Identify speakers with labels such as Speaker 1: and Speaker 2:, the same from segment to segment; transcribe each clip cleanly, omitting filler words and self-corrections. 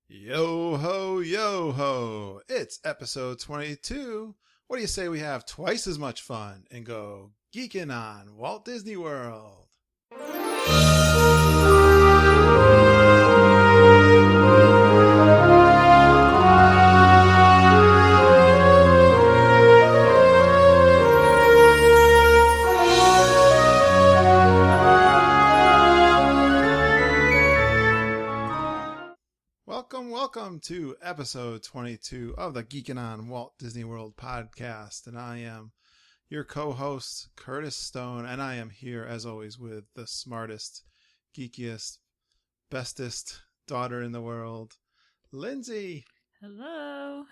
Speaker 1: Yo ho, yo ho. It's episode 22. What do you say we have twice as much fun and go geeking on Walt Disney World? Welcome to episode 22 of the Geekin On Walt Disney World podcast. And I am your co-host, Curtis Stone, and I am here, as always, with the smartest, geekiest, bestest daughter in the world, Lindsay.
Speaker 2: Hello.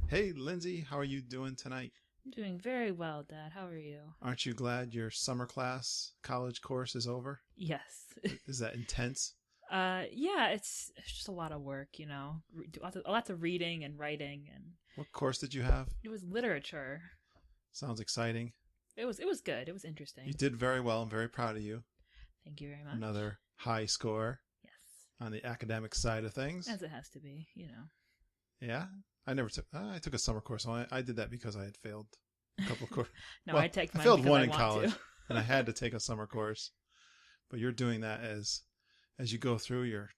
Speaker 1: Hey, Lindsay, how are you doing tonight?
Speaker 2: I'm doing very well, Dad. How are you?
Speaker 1: Aren't you glad your summer class college course is over?
Speaker 2: Yes.
Speaker 1: Is that intense?
Speaker 2: Yeah, it's just a lot of work, lots of reading and writing. And
Speaker 1: What course did you have?
Speaker 2: it was literature.
Speaker 1: Sounds exciting.
Speaker 2: It was good. It was interesting.
Speaker 1: You did very well. I'm very proud of you.
Speaker 2: Thank you very much.
Speaker 1: Another high score.
Speaker 2: Yes.
Speaker 1: On the academic side of things.
Speaker 2: As it has to be,
Speaker 1: Yeah. I took a summer course. I did that because I had failed a couple of courses.
Speaker 2: No,
Speaker 1: well,
Speaker 2: I take mine
Speaker 1: I failed
Speaker 2: because
Speaker 1: one
Speaker 2: I
Speaker 1: in
Speaker 2: want
Speaker 1: college
Speaker 2: to.
Speaker 1: and I had to take a summer course. But you're doing that as you go through, you're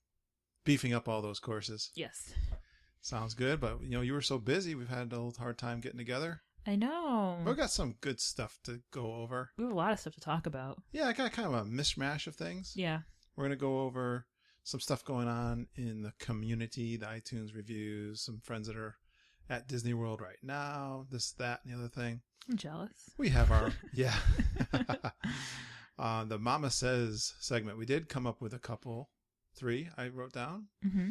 Speaker 1: beefing up all those courses.
Speaker 2: Yes.
Speaker 1: Sounds good, but you were so busy, we've had a little hard time getting together.
Speaker 2: I know.
Speaker 1: But we've got some good stuff to go over.
Speaker 2: We have a lot of stuff to talk about.
Speaker 1: Yeah, I got kind of a mishmash of things.
Speaker 2: Yeah.
Speaker 1: We're going to go over some stuff going on in the community, the iTunes reviews, some friends that are at Disney World right now, this, that, and the other thing.
Speaker 2: I'm jealous.
Speaker 1: We have our, yeah. The Momma Says segment. We did come up with a couple, 3 I wrote down.
Speaker 2: Mm-hmm.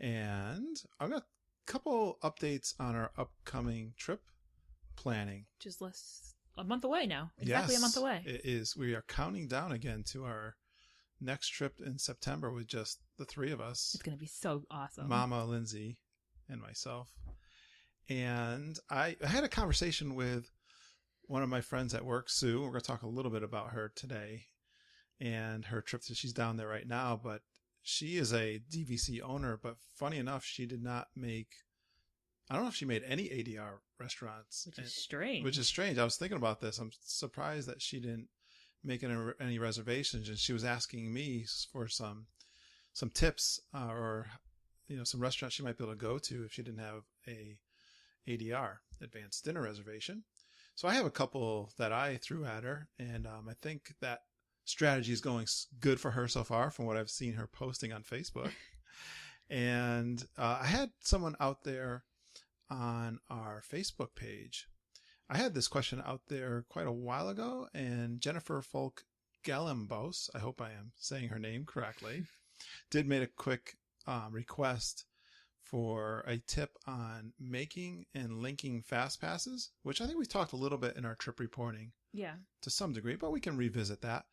Speaker 1: And I've got a couple updates on our upcoming trip planning.
Speaker 2: Just a month away now. Exactly.
Speaker 1: Yes,
Speaker 2: a month away.
Speaker 1: It is. We are counting down again to our next trip in September with just the 3 of us.
Speaker 2: It's going to be so awesome.
Speaker 1: Mama, Lindsay, and myself. And I had a conversation with one of my friends at work, Sue. We're going to talk a little bit about her today and her trip. She's down there right now, but she is a DVC owner. But funny enough, she did not make, I don't know if she made any ADR restaurants.
Speaker 2: Which is strange.
Speaker 1: Which is strange. I was thinking about this. I'm surprised that she didn't make any reservations. And she was asking me for some tips or some restaurants she might be able to go to if she didn't have a ADR, advanced dinner reservation. So I have a couple that I threw at her, and I think that strategy is going good for her so far from what I've seen her posting on Facebook. And I had someone out there on our Facebook page. I had this question out there quite a while ago, and Jennifer Folk Galambos, I hope I am saying her name correctly, did make a quick request for a tip on making and linking fast passes, which I think we talked a little bit in our trip reporting.
Speaker 2: Yeah.
Speaker 1: To some degree, but we can revisit that.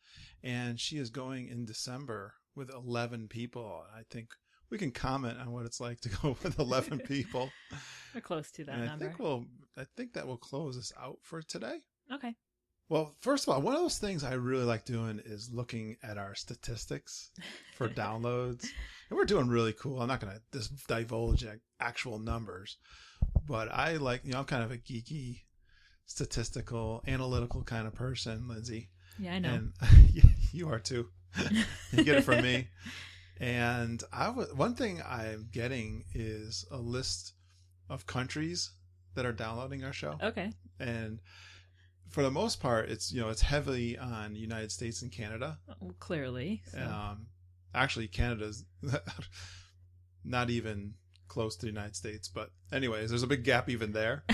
Speaker 1: And she is going in December with 11 people. I think we can comment on what it's like to go with 11 people.
Speaker 2: We're close to that
Speaker 1: and
Speaker 2: number.
Speaker 1: I think that will close us out for today.
Speaker 2: Okay.
Speaker 1: Well, first of all, one of those things I really like doing is looking at our statistics for downloads. And we're doing really cool. I'm not going to divulge actual numbers, but I like, I'm kind of a geeky, statistical, analytical kind of person, Lindsay.
Speaker 2: Yeah, I know.
Speaker 1: And you are too. You get it from me. And one thing I'm getting is a list of countries that are downloading our show.
Speaker 2: Okay.
Speaker 1: And for the most part, it's heavily on United States and Canada.
Speaker 2: Well, clearly. So.
Speaker 1: Actually, Canada's not even close to the United States. But anyways, there's a big gap even there.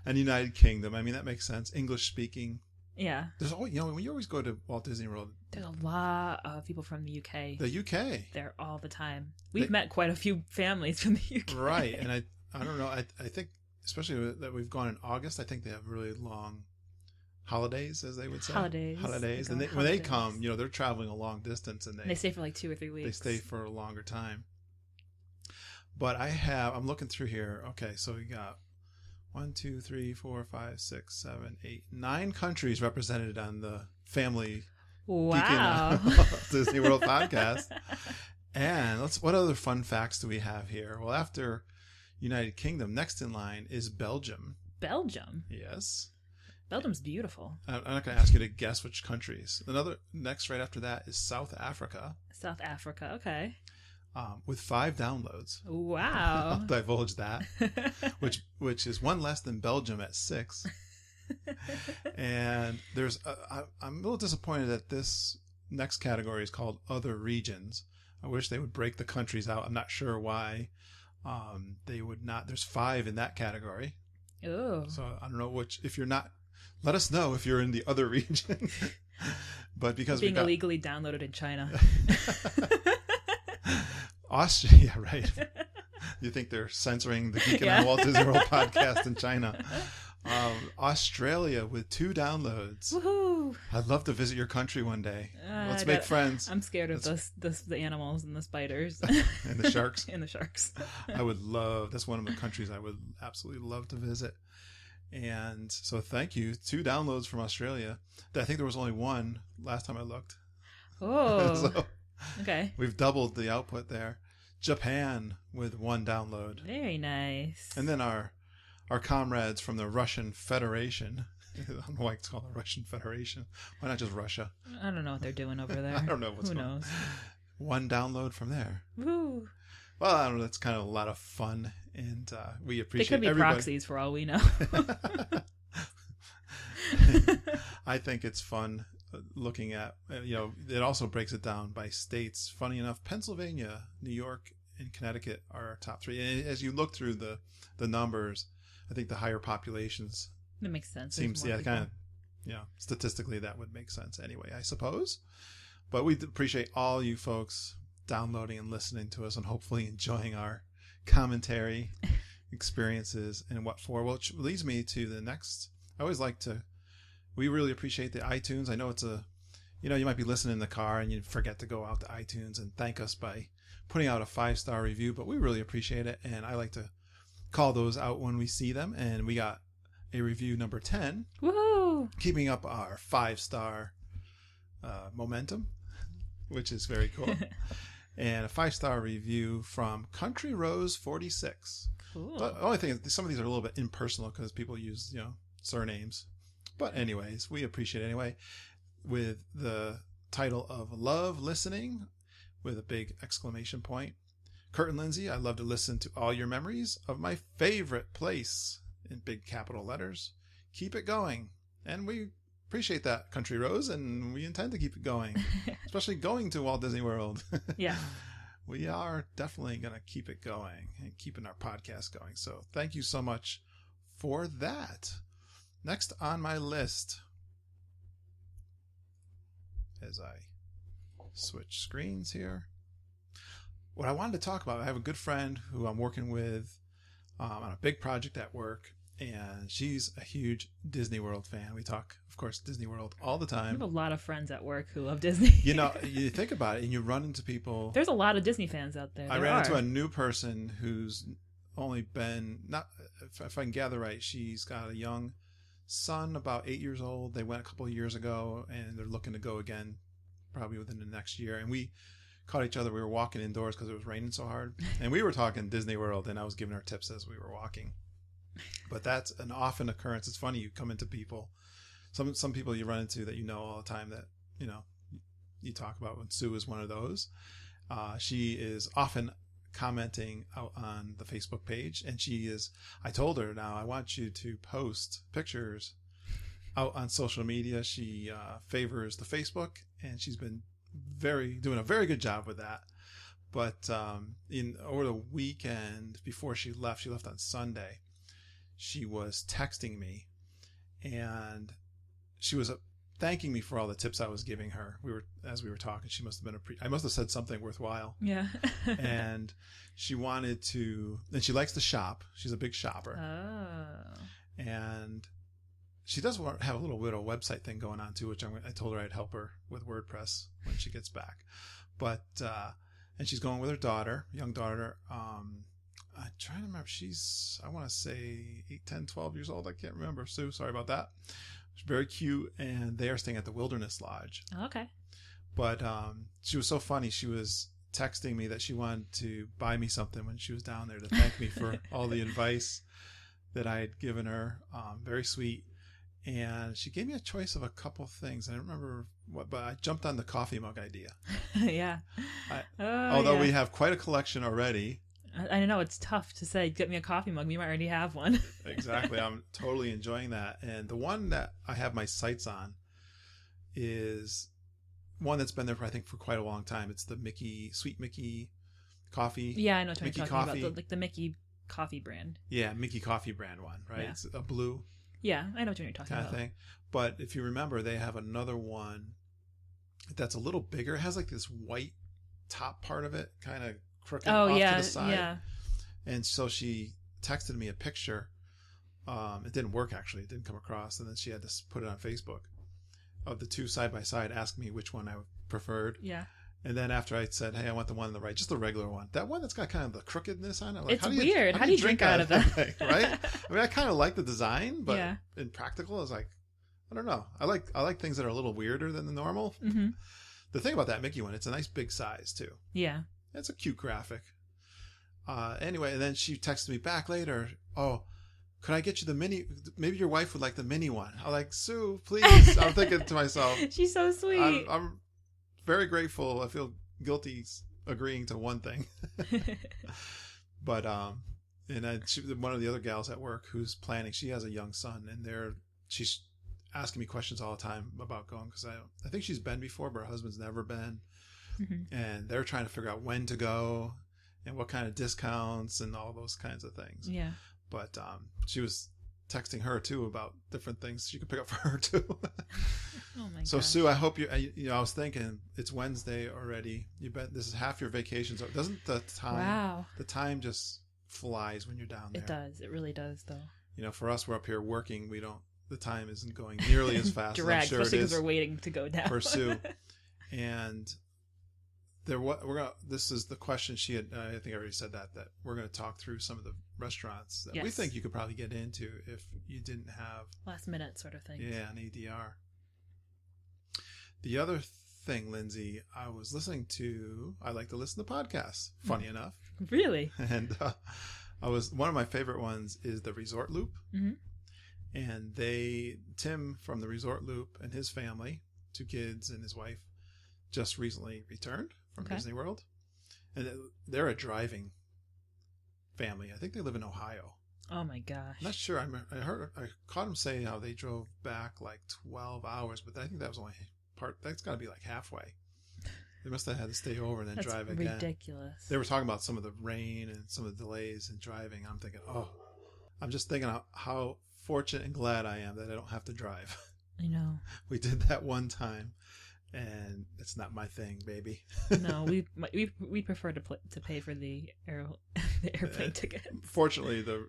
Speaker 1: And United Kingdom. I mean, that makes sense. English speaking.
Speaker 2: Yeah.
Speaker 1: There's always, when you always go to Walt Disney World.
Speaker 2: There's a lot of people from the UK.
Speaker 1: The UK.
Speaker 2: There all the time. We've met quite a few families from the UK.
Speaker 1: Right. And I don't know. I think, especially that we've gone in August, I think they have really long holidays, as they would say. Holidays. And when they come, they're traveling a long distance, and they
Speaker 2: stay for like 2 or 3 weeks.
Speaker 1: They stay for a longer time. But I'm looking through here. Okay, so we got 1, 2, 3, 4, 5, 6, 7, 8, 9 countries represented on the family
Speaker 2: Geekin On
Speaker 1: Disney World podcast. And what other fun facts do we have here? Well, after United Kingdom, next in line is Belgium.
Speaker 2: Belgium?
Speaker 1: Yes.
Speaker 2: Belgium's beautiful.
Speaker 1: I'm not going to ask you to guess which countries. Next right after that is South Africa.
Speaker 2: South Africa, okay.
Speaker 1: With 5 downloads.
Speaker 2: Wow.
Speaker 1: I'll divulge that. which is one less than Belgium at 6. And I'm a little disappointed that this next category is called Other Regions. I wish they would break the countries out. I'm not sure why they would not. There's 5 in that category.
Speaker 2: Oh.
Speaker 1: So I don't know which. If you're not, let us know if you're in the other region. But because
Speaker 2: being illegally downloaded in China.
Speaker 1: Austria, right? You think they're censoring the Geekin On Walt Disney World podcast in China? Australia with 2 downloads.
Speaker 2: Woohoo!
Speaker 1: I'd love to visit your country one day. Let's make friends.
Speaker 2: I'm scared of the animals and the spiders.
Speaker 1: And the sharks.
Speaker 2: And the sharks.
Speaker 1: That's one of the countries I would absolutely love to visit. And so thank you. 2 downloads from Australia. I think there was only 1 last time I looked.
Speaker 2: Oh.
Speaker 1: So
Speaker 2: okay.
Speaker 1: We've doubled the output there. Japan with 1 download.
Speaker 2: Very nice.
Speaker 1: And then our comrades from the Russian Federation. I don't know why it's called the Russian Federation. Why not just Russia?
Speaker 2: I don't know what they're doing over there.
Speaker 1: I don't know what's
Speaker 2: Who
Speaker 1: going on.
Speaker 2: knows?
Speaker 1: 1 download from there.
Speaker 2: Woo.
Speaker 1: Well, I don't know. That's kind of a lot of fun, and we appreciate.
Speaker 2: They could be
Speaker 1: everybody.
Speaker 2: proxies for all we know.
Speaker 1: I think it's fun looking at. It also breaks it down by states. Funny enough, Pennsylvania, New York, and Connecticut are our top 3. And as you look through the numbers, I think the higher populations.
Speaker 2: That makes sense.
Speaker 1: Seems kind of, statistically that would make sense anyway, I suppose. But we appreciate all you folks downloading and listening to us, and hopefully enjoying our commentary, experiences, and what for. Which leads me to the next. We really appreciate the iTunes. I know it's you might be listening in the car and you forget to go out to iTunes and thank us by putting out a 5-star review, but we really appreciate it, and I like to call those out when we see them. And we got a review number 10.
Speaker 2: Woo!
Speaker 1: Keeping up our 5-star momentum, which is very cool. And a 5-star review from Country Rose 46.
Speaker 2: Cool.
Speaker 1: But the only thing is some of these are a little bit impersonal because people use surnames. But anyways, we appreciate it anyway. With the title of Love Listening with a big exclamation point. Kurt and Lindsay, I love to listen to all your memories of my favorite place in big capital letters. Keep it going. And we appreciate that, Country Rose, and we intend to keep it going, especially going to Walt Disney World.
Speaker 2: Yeah.
Speaker 1: We are definitely going to keep it going and keeping our podcast going. So thank you so much for that. Next on my list, as I switch screens here, what I wanted to talk about, I have a good friend who I'm working with on a big project at work, and she's a huge Disney World fan. We talk, of course, Disney World all the time.
Speaker 2: I have a lot of friends at work who love Disney.
Speaker 1: You think about it, and you run into people.
Speaker 2: There's a lot of Disney fans out there.
Speaker 1: I ran into a new person who's only been, if I can gather right, she's got a young son, about 8 years old. They went a couple of years ago, and they're looking to go again probably within the next year. And we caught each other. We were walking indoors because it was raining so hard. And we were talking Disney World, and I was giving her tips as we were walking. But that's an often occurrence. It's funny, you come into people, some people you run into that you know all the time that, you talk about, when Sue is one of those. She is often commenting out on the Facebook page, and I told her, now I want you to post pictures out on social media. She favors the Facebook, and she's been doing a very good job with that. But over the weekend before she left on Sunday, she was texting me, and she was thanking me for all the tips I was giving her. As we were talking, she must have been I must have said something worthwhile.
Speaker 2: Yeah.
Speaker 1: And she wanted to, and she likes to shop. She's a big shopper.
Speaker 2: Oh.
Speaker 1: And she does have a little bit of a website thing going on too, which I told her I'd help her with WordPress when she gets back. But, and she's going with her young daughter. I'm trying to remember. I want to say 8, 10, 12 years old. I can't remember. Sue, sorry about that. She's very cute, and they are staying at the Wilderness Lodge.
Speaker 2: Okay.
Speaker 1: But she was so funny. She was texting me that she wanted to buy me something when she was down there to thank me for all the advice that I had given her. Very sweet. And she gave me a choice of a couple things. I don't remember what, but I jumped on the coffee mug idea.
Speaker 2: Yeah.
Speaker 1: Although we have quite a collection already.
Speaker 2: I know it's tough to say, get me a coffee mug. You might already have one.
Speaker 1: Exactly. I'm totally enjoying that. And the one that I have my sights on is one that's been there, I think, for quite a long time. It's the Sweet Mickey coffee.
Speaker 2: Yeah, I know what you're
Speaker 1: Mickey
Speaker 2: talking
Speaker 1: coffee.
Speaker 2: about. The Mickey coffee brand.
Speaker 1: Yeah, Mickey coffee brand one, right?
Speaker 2: Yeah.
Speaker 1: It's a blue.
Speaker 2: Yeah, I know what you're talking
Speaker 1: kind
Speaker 2: about.
Speaker 1: of thing. But if you remember, they have another one that's a little bigger. It has like this white top part of it, kind of crooked off to the side.
Speaker 2: Yeah.
Speaker 1: And so she texted me a picture. It didn't work, actually. It didn't come across. And then she had to put it on Facebook of the two side by side, asking me which one I preferred.
Speaker 2: Yeah.
Speaker 1: And then after I said, hey, I want the one on the right, just the regular one. That one that's got kind of the crookedness on it. Like,
Speaker 2: it's weird. How do you drink out of that?
Speaker 1: Thing, right? I mean, I kind of like the design, but
Speaker 2: yeah.
Speaker 1: in practical, it's like, I don't know. I like things that are a little weirder than the normal.
Speaker 2: Mm-hmm.
Speaker 1: The thing about that Mickey one, it's a nice big size too.
Speaker 2: Yeah.
Speaker 1: It's a cute graphic. Anyway, and then she texted me back later. Oh, could I get you the mini? Maybe your wife would like the mini one. I'm like, Sue, please. I'm thinking to myself,
Speaker 2: she's so sweet.
Speaker 1: I'm very grateful. I feel guilty agreeing to one thing. But one of the other gals at work who's planning, she has a young son, and she's asking me questions all the time about going, because I think she's been before, but her husband's never been.
Speaker 2: Mm-hmm.
Speaker 1: And they're trying to figure out when to go and what kind of discounts and all those kinds of things.
Speaker 2: Yeah.
Speaker 1: But she was texting her too about different things she could pick up for her too.
Speaker 2: Oh my
Speaker 1: So
Speaker 2: gosh.
Speaker 1: Sue, I hope I was thinking it's Wednesday already. You bet this is half your vacation. So doesn't the time just flies when you're down there?
Speaker 2: It does. It really does, though.
Speaker 1: For us, we're up here working. The time isn't going nearly as fast.
Speaker 2: Direct,
Speaker 1: as I'm sure
Speaker 2: especially
Speaker 1: it
Speaker 2: because
Speaker 1: is
Speaker 2: we're waiting to go down.
Speaker 1: for Sue. And this is the question she had. I think I already said that we're going to talk through some of the restaurants that we think you could probably get into if you didn't have
Speaker 2: last minute sort of thing.
Speaker 1: Yeah, an ADR. The other thing, Lindsay, I like to listen to podcasts. Funny enough,
Speaker 2: really.
Speaker 1: And one of my favorite ones is the Resort Loop,
Speaker 2: mm-hmm.
Speaker 1: and Tim from the Resort Loop and his family, 2 kids and his wife, just recently returned from Disney World, and they're a driving family. I think they live in Ohio.
Speaker 2: Oh my gosh!
Speaker 1: I'm not sure. I caught them saying how they drove back like 12 hours, but I think that was only part. That's got to be like halfway. They must have had to stay over and then drive again.
Speaker 2: Ridiculous.
Speaker 1: They were talking about some of the rain and some of the delays in driving. I'm thinking, I'm just thinking how fortunate and glad I am that I don't have to drive.
Speaker 2: I know.
Speaker 1: We did that one time. And it's not my thing, baby.
Speaker 2: No, we prefer to pay for the airplane ticket.
Speaker 1: Fortunately, the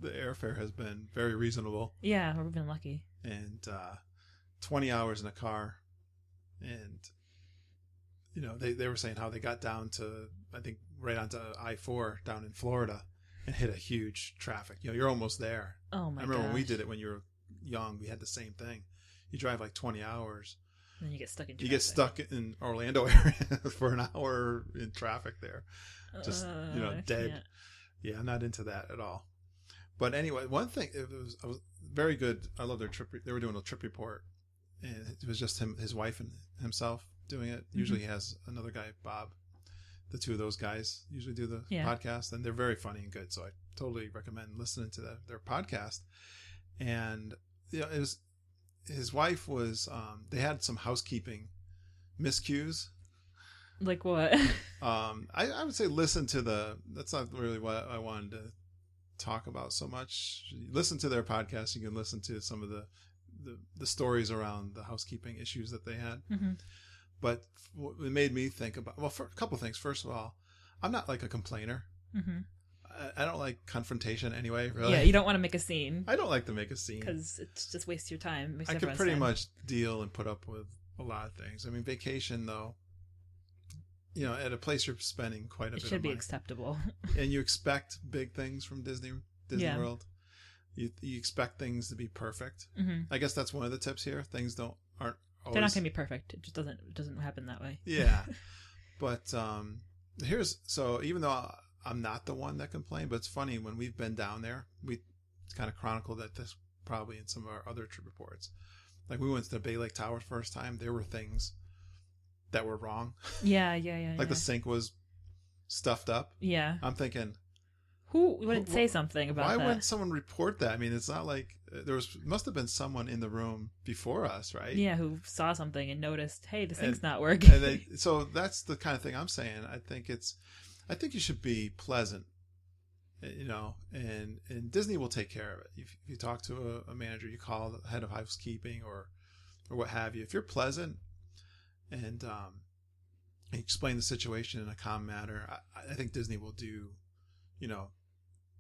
Speaker 1: airfare has been very reasonable.
Speaker 2: Yeah, we've been lucky.
Speaker 1: And 20 hours in a car, and they were saying how they got down to, I think, right onto I-4 down in Florida, and hit a huge traffic. You're almost there.
Speaker 2: Oh my! I
Speaker 1: remember when we did it when you were young. We had the same thing. You drive like 20 hours.
Speaker 2: And then you get stuck in traffic.
Speaker 1: You get stuck in Orlando area for an hour in traffic there. Just, dead. Yeah, I'm not into that at all. But anyway, one thing, I was very good. I love their trip. They were doing a trip report, and it was just his wife and himself doing it. Mm-hmm. Usually he has another guy, Bob. The 2 of those guys usually do the podcast, and they're very funny and good. So I totally recommend listening to their podcast. And it was, his wife was, they had some housekeeping miscues.
Speaker 2: Like what?
Speaker 1: I would say listen to that's not really what I wanted to talk about so much. Listen to their podcast. You can listen to some of the stories around the housekeeping issues that they had.
Speaker 2: Mm-hmm.
Speaker 1: But it made me think about, for a couple of things. First of all, I'm not like a complainer. Mm-hmm. I don't like confrontation anyway, really.
Speaker 2: Yeah, you don't want to make a scene.
Speaker 1: I don't like to make a scene.
Speaker 2: Because it just wastes your time.
Speaker 1: I could pretty much deal and put up with a lot of things. I mean, vacation, though, at a place you're spending quite a bit of money. It
Speaker 2: should be acceptable.
Speaker 1: And you expect big things from Disney World. You expect things to be perfect. Mm-hmm. I guess that's one of the tips here. Things aren't always...
Speaker 2: They're not going to be perfect. It just doesn't happen that way.
Speaker 1: Yeah. But So even though I'm not the one that complained, but it's funny when we've been down there, we kind of chronicled that this probably in some of our other trip reports. Like we went to the Bay Lake Tower first time, there were things that were wrong.
Speaker 2: Yeah.
Speaker 1: Like the sink was stuffed up.
Speaker 2: Yeah.
Speaker 1: I'm thinking,
Speaker 2: who would say something about that?
Speaker 1: Why wouldn't someone report that? I mean, it's not like must have been someone in the room before us, right?
Speaker 2: Yeah, who saw something and noticed, hey, the sink's not working.
Speaker 1: So that's the kind of thing I'm saying. I think you should be pleasant, and Disney will take care of it. If you talk to a manager, you call the head of housekeeping or what have you. If you're pleasant and explain the situation in a calm manner, I think Disney will do,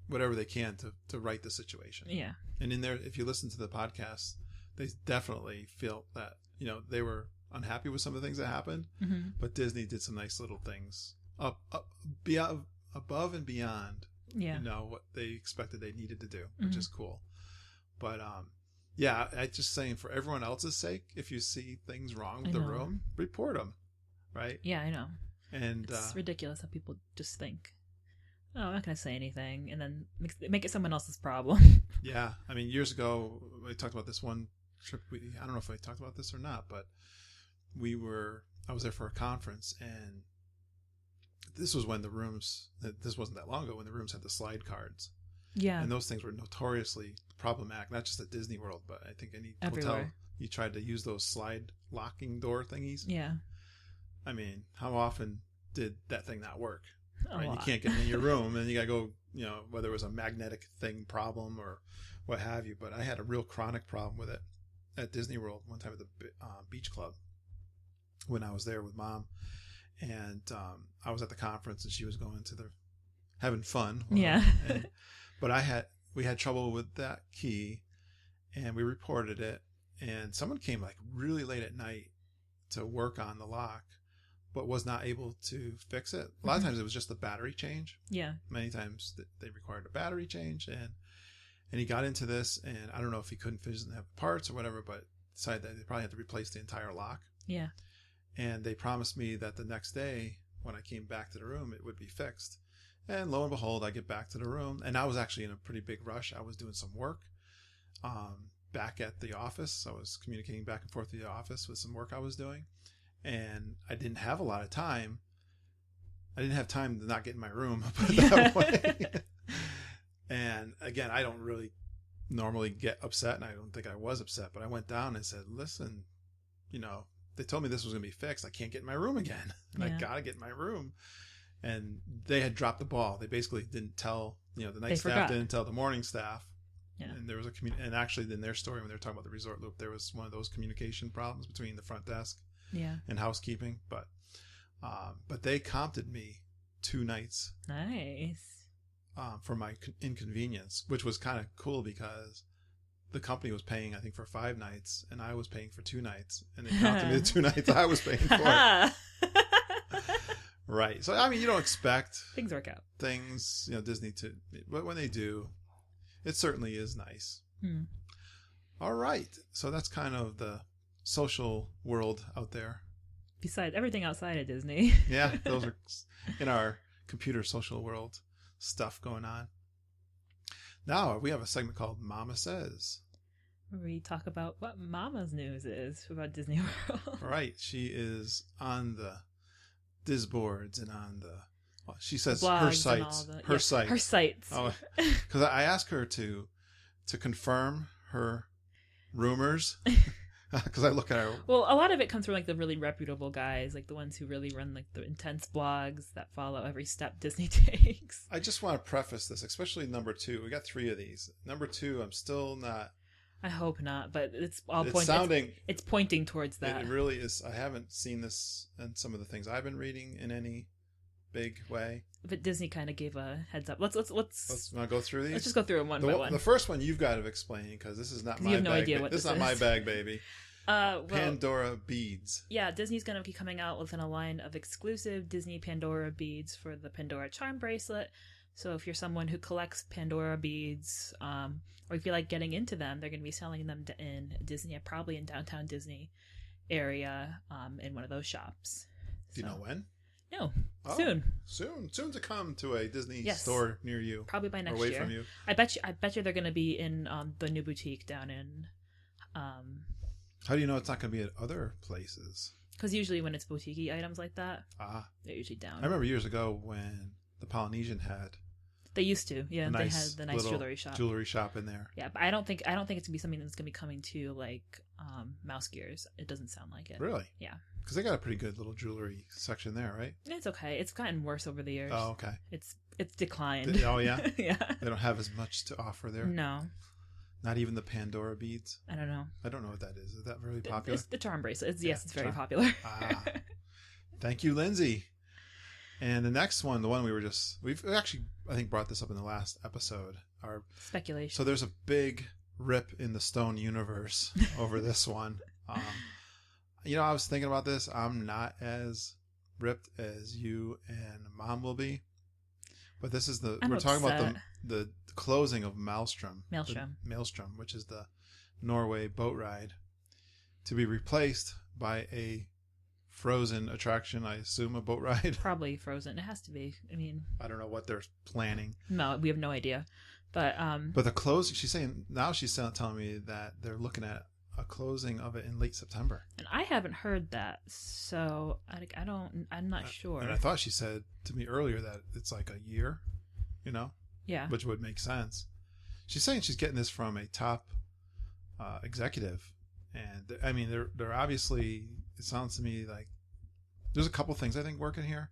Speaker 1: whatever they can to right the situation.
Speaker 2: Yeah.
Speaker 1: And in there, if you listen to the podcast, they definitely feel that, they were unhappy with some of the things that happened,
Speaker 2: mm-hmm.
Speaker 1: but Disney did some nice little things above and beyond, what they expected they needed to do, which
Speaker 2: mm-hmm.
Speaker 1: is cool. But, I just saying for everyone else's sake, if you see things wrong with the room, report them, right?
Speaker 2: Yeah, I know.
Speaker 1: And
Speaker 2: it's ridiculous how people just think, oh, I'm not going to say anything, and then make it someone else's problem.
Speaker 1: Yeah. I mean, years ago, we talked about this one trip. I don't know if I talked about this or not, but I was there for a conference, and this was when this wasn't that long ago, when the rooms had the slide cards.
Speaker 2: Yeah.
Speaker 1: And those things were notoriously problematic, not just at Disney World, but I think any
Speaker 2: Everywhere.
Speaker 1: hotel, you tried to use those slide locking door thingies.
Speaker 2: Yeah.
Speaker 1: I mean, how often did that thing not work? Right?
Speaker 2: Lot.
Speaker 1: You can't get in your room, and you got to go, whether it was a magnetic thing problem or what have you. But I had a real chronic problem with it at Disney World one time at the beach club when I was there with Mom. And I was at the conference, and she was going to having fun.
Speaker 2: Yeah.
Speaker 1: But we had trouble with that key, and we reported it. And someone came like really late at night to work on the lock, but was not able to fix it. A lot of times it was just the battery change.
Speaker 2: Yeah.
Speaker 1: Many times they required a battery change, and he got into this, and I don't know if he couldn't physically have parts or whatever, but decided that they probably had to replace the entire lock.
Speaker 2: Yeah.
Speaker 1: And they promised me that the next day when I came back to the room, it would be fixed. And lo and behold, I get back to the room, and I was actually in a pretty big rush. I was doing some work back at the office. I was communicating back and forth to the office with some work I was doing. And I didn't have a lot of time. I didn't have time to not get in my room, put it that way. And again, I don't really normally get upset, and I don't think I was upset, but I went down and said, listen, they told me this was going to be fixed. I can't get in my room again, and I got to get in my room. And they had dropped the ball. They basically didn't tell, the night staff didn't tell the morning staff. Yeah. And there was and actually in their story, when they were talking about the resort loop, there was one of those communication problems between the front desk and housekeeping. But they comped me 2 nights.
Speaker 2: Nice.
Speaker 1: For my inconvenience, which was kind of cool because the company was paying, I think, for 5 nights, and I was paying for 2 nights, and they comped me the 2 nights I was paying for. Right. So, I mean, you don't expect
Speaker 2: things work out.
Speaker 1: Things, Disney but when they do, it certainly is nice. All right. So that's kind of the social world out there.
Speaker 2: Besides everything outside of Disney.
Speaker 1: Yeah, those are in our computer social world stuff going on. Now we have a segment called Momma Says,
Speaker 2: where we talk about what Mama's news is about Disney World.
Speaker 1: Right. She is on the Disboards and on she says
Speaker 2: her
Speaker 1: sites. Her sites. Oh, because I asked her to confirm her rumors. Because I look at her.
Speaker 2: Well, a lot of it comes from like the really reputable guys, like the ones who really run like the intense blogs that follow every step Disney takes.
Speaker 1: I just want to preface this, especially number 2. We got 3 of these. Number 2, I'm still not.
Speaker 2: I hope not, but it's all it's pointing towards that.
Speaker 1: It really is. I haven't seen this in some of the things I've been reading in any big way.
Speaker 2: But Disney kind of gave a heads up. Let's
Speaker 1: want to go through these.
Speaker 2: Let's just go through them one by one.
Speaker 1: The first one you've got to explain because this is not my bag.
Speaker 2: You have no idea what this is.
Speaker 1: This is not my bag, baby. Pandora beads.
Speaker 2: Yeah, Disney's going to be coming out with a line of exclusive Disney Pandora beads for the Pandora charm bracelet. So if you're someone who collects Pandora beads, or if you like getting into them, they're going to be selling them in Disney, probably in downtown Disney area, in one of those shops.
Speaker 1: Do you know when?
Speaker 2: No,
Speaker 1: Oh,
Speaker 2: soon.
Speaker 1: Soon to come to a Disney
Speaker 2: Yes.
Speaker 1: store near you.
Speaker 2: Probably by next
Speaker 1: or away
Speaker 2: year.
Speaker 1: from you.
Speaker 2: I bet you they're going to be in the new boutique down in.
Speaker 1: How do you know it's not going to be at other places?
Speaker 2: Because usually when it's boutique items like that,
Speaker 1: Ah,
Speaker 2: they're usually down.
Speaker 1: I remember years ago when the Polynesian had
Speaker 2: They used to, yeah. They
Speaker 1: nice
Speaker 2: had the nice
Speaker 1: little
Speaker 2: jewelry shop
Speaker 1: in there.
Speaker 2: Yeah, but I don't think it's gonna be something that's gonna be coming to like Mouse Gears. It doesn't sound like it.
Speaker 1: Really?
Speaker 2: Yeah.
Speaker 1: Because they got a pretty good little jewelry section there, right?
Speaker 2: It's okay. It's gotten worse over the years.
Speaker 1: Oh, okay.
Speaker 2: It's declined.
Speaker 1: Oh, yeah?
Speaker 2: Yeah.
Speaker 1: They don't have as much to offer there?
Speaker 2: No.
Speaker 1: Not even the Pandora beads?
Speaker 2: I don't know.
Speaker 1: I don't know what that is. Is that really popular?
Speaker 2: It's the charm bracelet. Yes, it's very
Speaker 1: charm.
Speaker 2: popular.
Speaker 1: Thank you, Lindsay. And the next one, the one we've actually, I think, brought this up in the last episode.
Speaker 2: Speculation.
Speaker 1: So there's a big rip in the Stone universe over this one. I was thinking about this. I'm not as ripped as you and Mom will be. But this is we're talking about the closing of Maelstrom, which is the Norway boat ride, to be replaced by a Frozen attraction. I assume a boat ride.
Speaker 2: Probably Frozen. It has to be. I mean,
Speaker 1: I don't know what they're planning.
Speaker 2: No, we have no idea. But
Speaker 1: the closing. She's telling me that they're looking at a closing of it in late September.
Speaker 2: And I haven't heard that, so I'm not sure.
Speaker 1: And I thought she said to me earlier that it's like a year,
Speaker 2: Yeah.
Speaker 1: which would make sense. She's saying she's getting this from a top executive, and I mean they're obviously. It sounds to me like there's a couple things I think working here.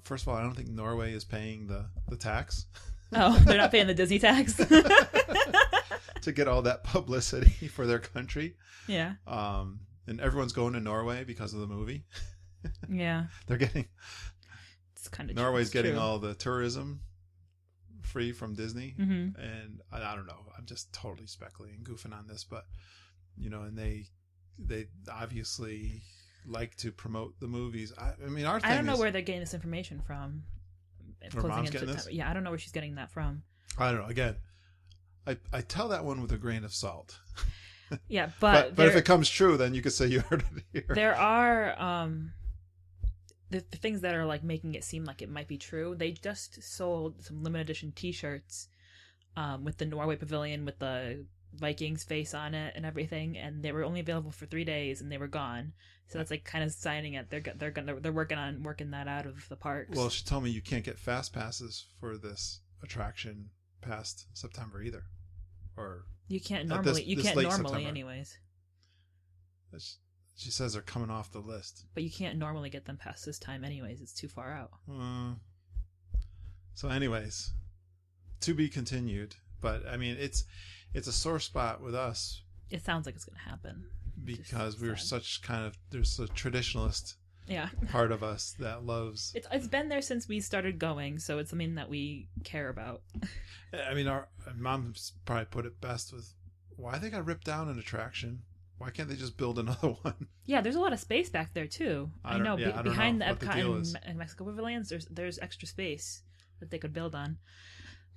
Speaker 1: First of all, I don't think Norway is paying the tax.
Speaker 2: Oh, they're not paying the Disney tax
Speaker 1: to get all that publicity for their country.
Speaker 2: Yeah.
Speaker 1: And everyone's going to Norway because of the movie.
Speaker 2: Yeah.
Speaker 1: They're getting.
Speaker 2: It's kind of
Speaker 1: Norway's getting all the tourism free from Disney,
Speaker 2: mm-hmm.
Speaker 1: and I don't know. I'm just totally speculating, goofing on this, but and they obviously like to promote the movies. I mean, our thing
Speaker 2: I don't know where they're getting this information from.
Speaker 1: Where Mom's getting this?
Speaker 2: Yeah, I don't know where she's getting that from.
Speaker 1: I don't know. Again, I tell that one with a grain of salt.
Speaker 2: Yeah, but
Speaker 1: if it comes true, then you could say you heard it here.
Speaker 2: There are the things that are like making it seem like it might be true. They just sold some limited edition T-shirts with the Norway Pavilion with the Vikings face on it and everything, and they were only available for 3 days and they were gone. So that's like kind of signing it. They're working on working that out of the parks.
Speaker 1: Well, she told me you can't get fast passes for this attraction past September either, or
Speaker 2: you can't normally. You can't normally,
Speaker 1: September.
Speaker 2: anyways.
Speaker 1: She says they're coming off the list,
Speaker 2: but you can't normally get them past this time, anyways. It's too far out.
Speaker 1: So, anyways, to be continued. But I mean, it's a sore spot with us.
Speaker 2: It sounds like it's going to happen
Speaker 1: because we were there's a traditionalist part of us that loves.
Speaker 2: It's been there since we started going, so it's something that we care about.
Speaker 1: I mean, our mom's probably put it best with why they got ripped down an attraction. Why can't they just build another one?
Speaker 2: Yeah, there's a lot of space back there too. I know.
Speaker 1: I
Speaker 2: behind
Speaker 1: know
Speaker 2: the Epcot and Mexico pavilions, there's extra space that they could build on.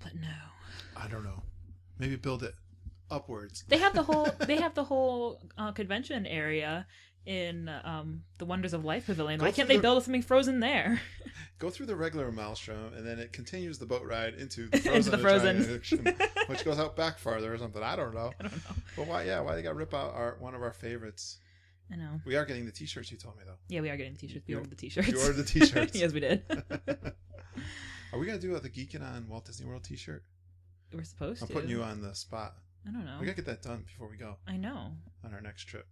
Speaker 2: But no,
Speaker 1: I don't know. Maybe build it upwards.
Speaker 2: They have the whole convention area in the Wonders of Life pavilion. Why can't they build something Frozen there?
Speaker 1: Go through the regular Maelstrom, and then it continues the boat ride into the Frozen,
Speaker 2: into the Frozen.
Speaker 1: which goes out back farther or something. I don't know. But why they got to rip out one of our favorites?
Speaker 2: I know.
Speaker 1: We are getting the T-shirts. You told me though.
Speaker 2: Yeah, we are getting the T-shirts. We ordered the T-shirts.
Speaker 1: You ordered the T-shirts.
Speaker 2: Yes, we did.
Speaker 1: Are we gonna do the Geekin On Walt Disney World T-shirt?
Speaker 2: We're supposed to.
Speaker 1: I'm putting you on the spot.
Speaker 2: I don't know.
Speaker 1: We gotta get that done before we go.
Speaker 2: I know.
Speaker 1: On our next trip.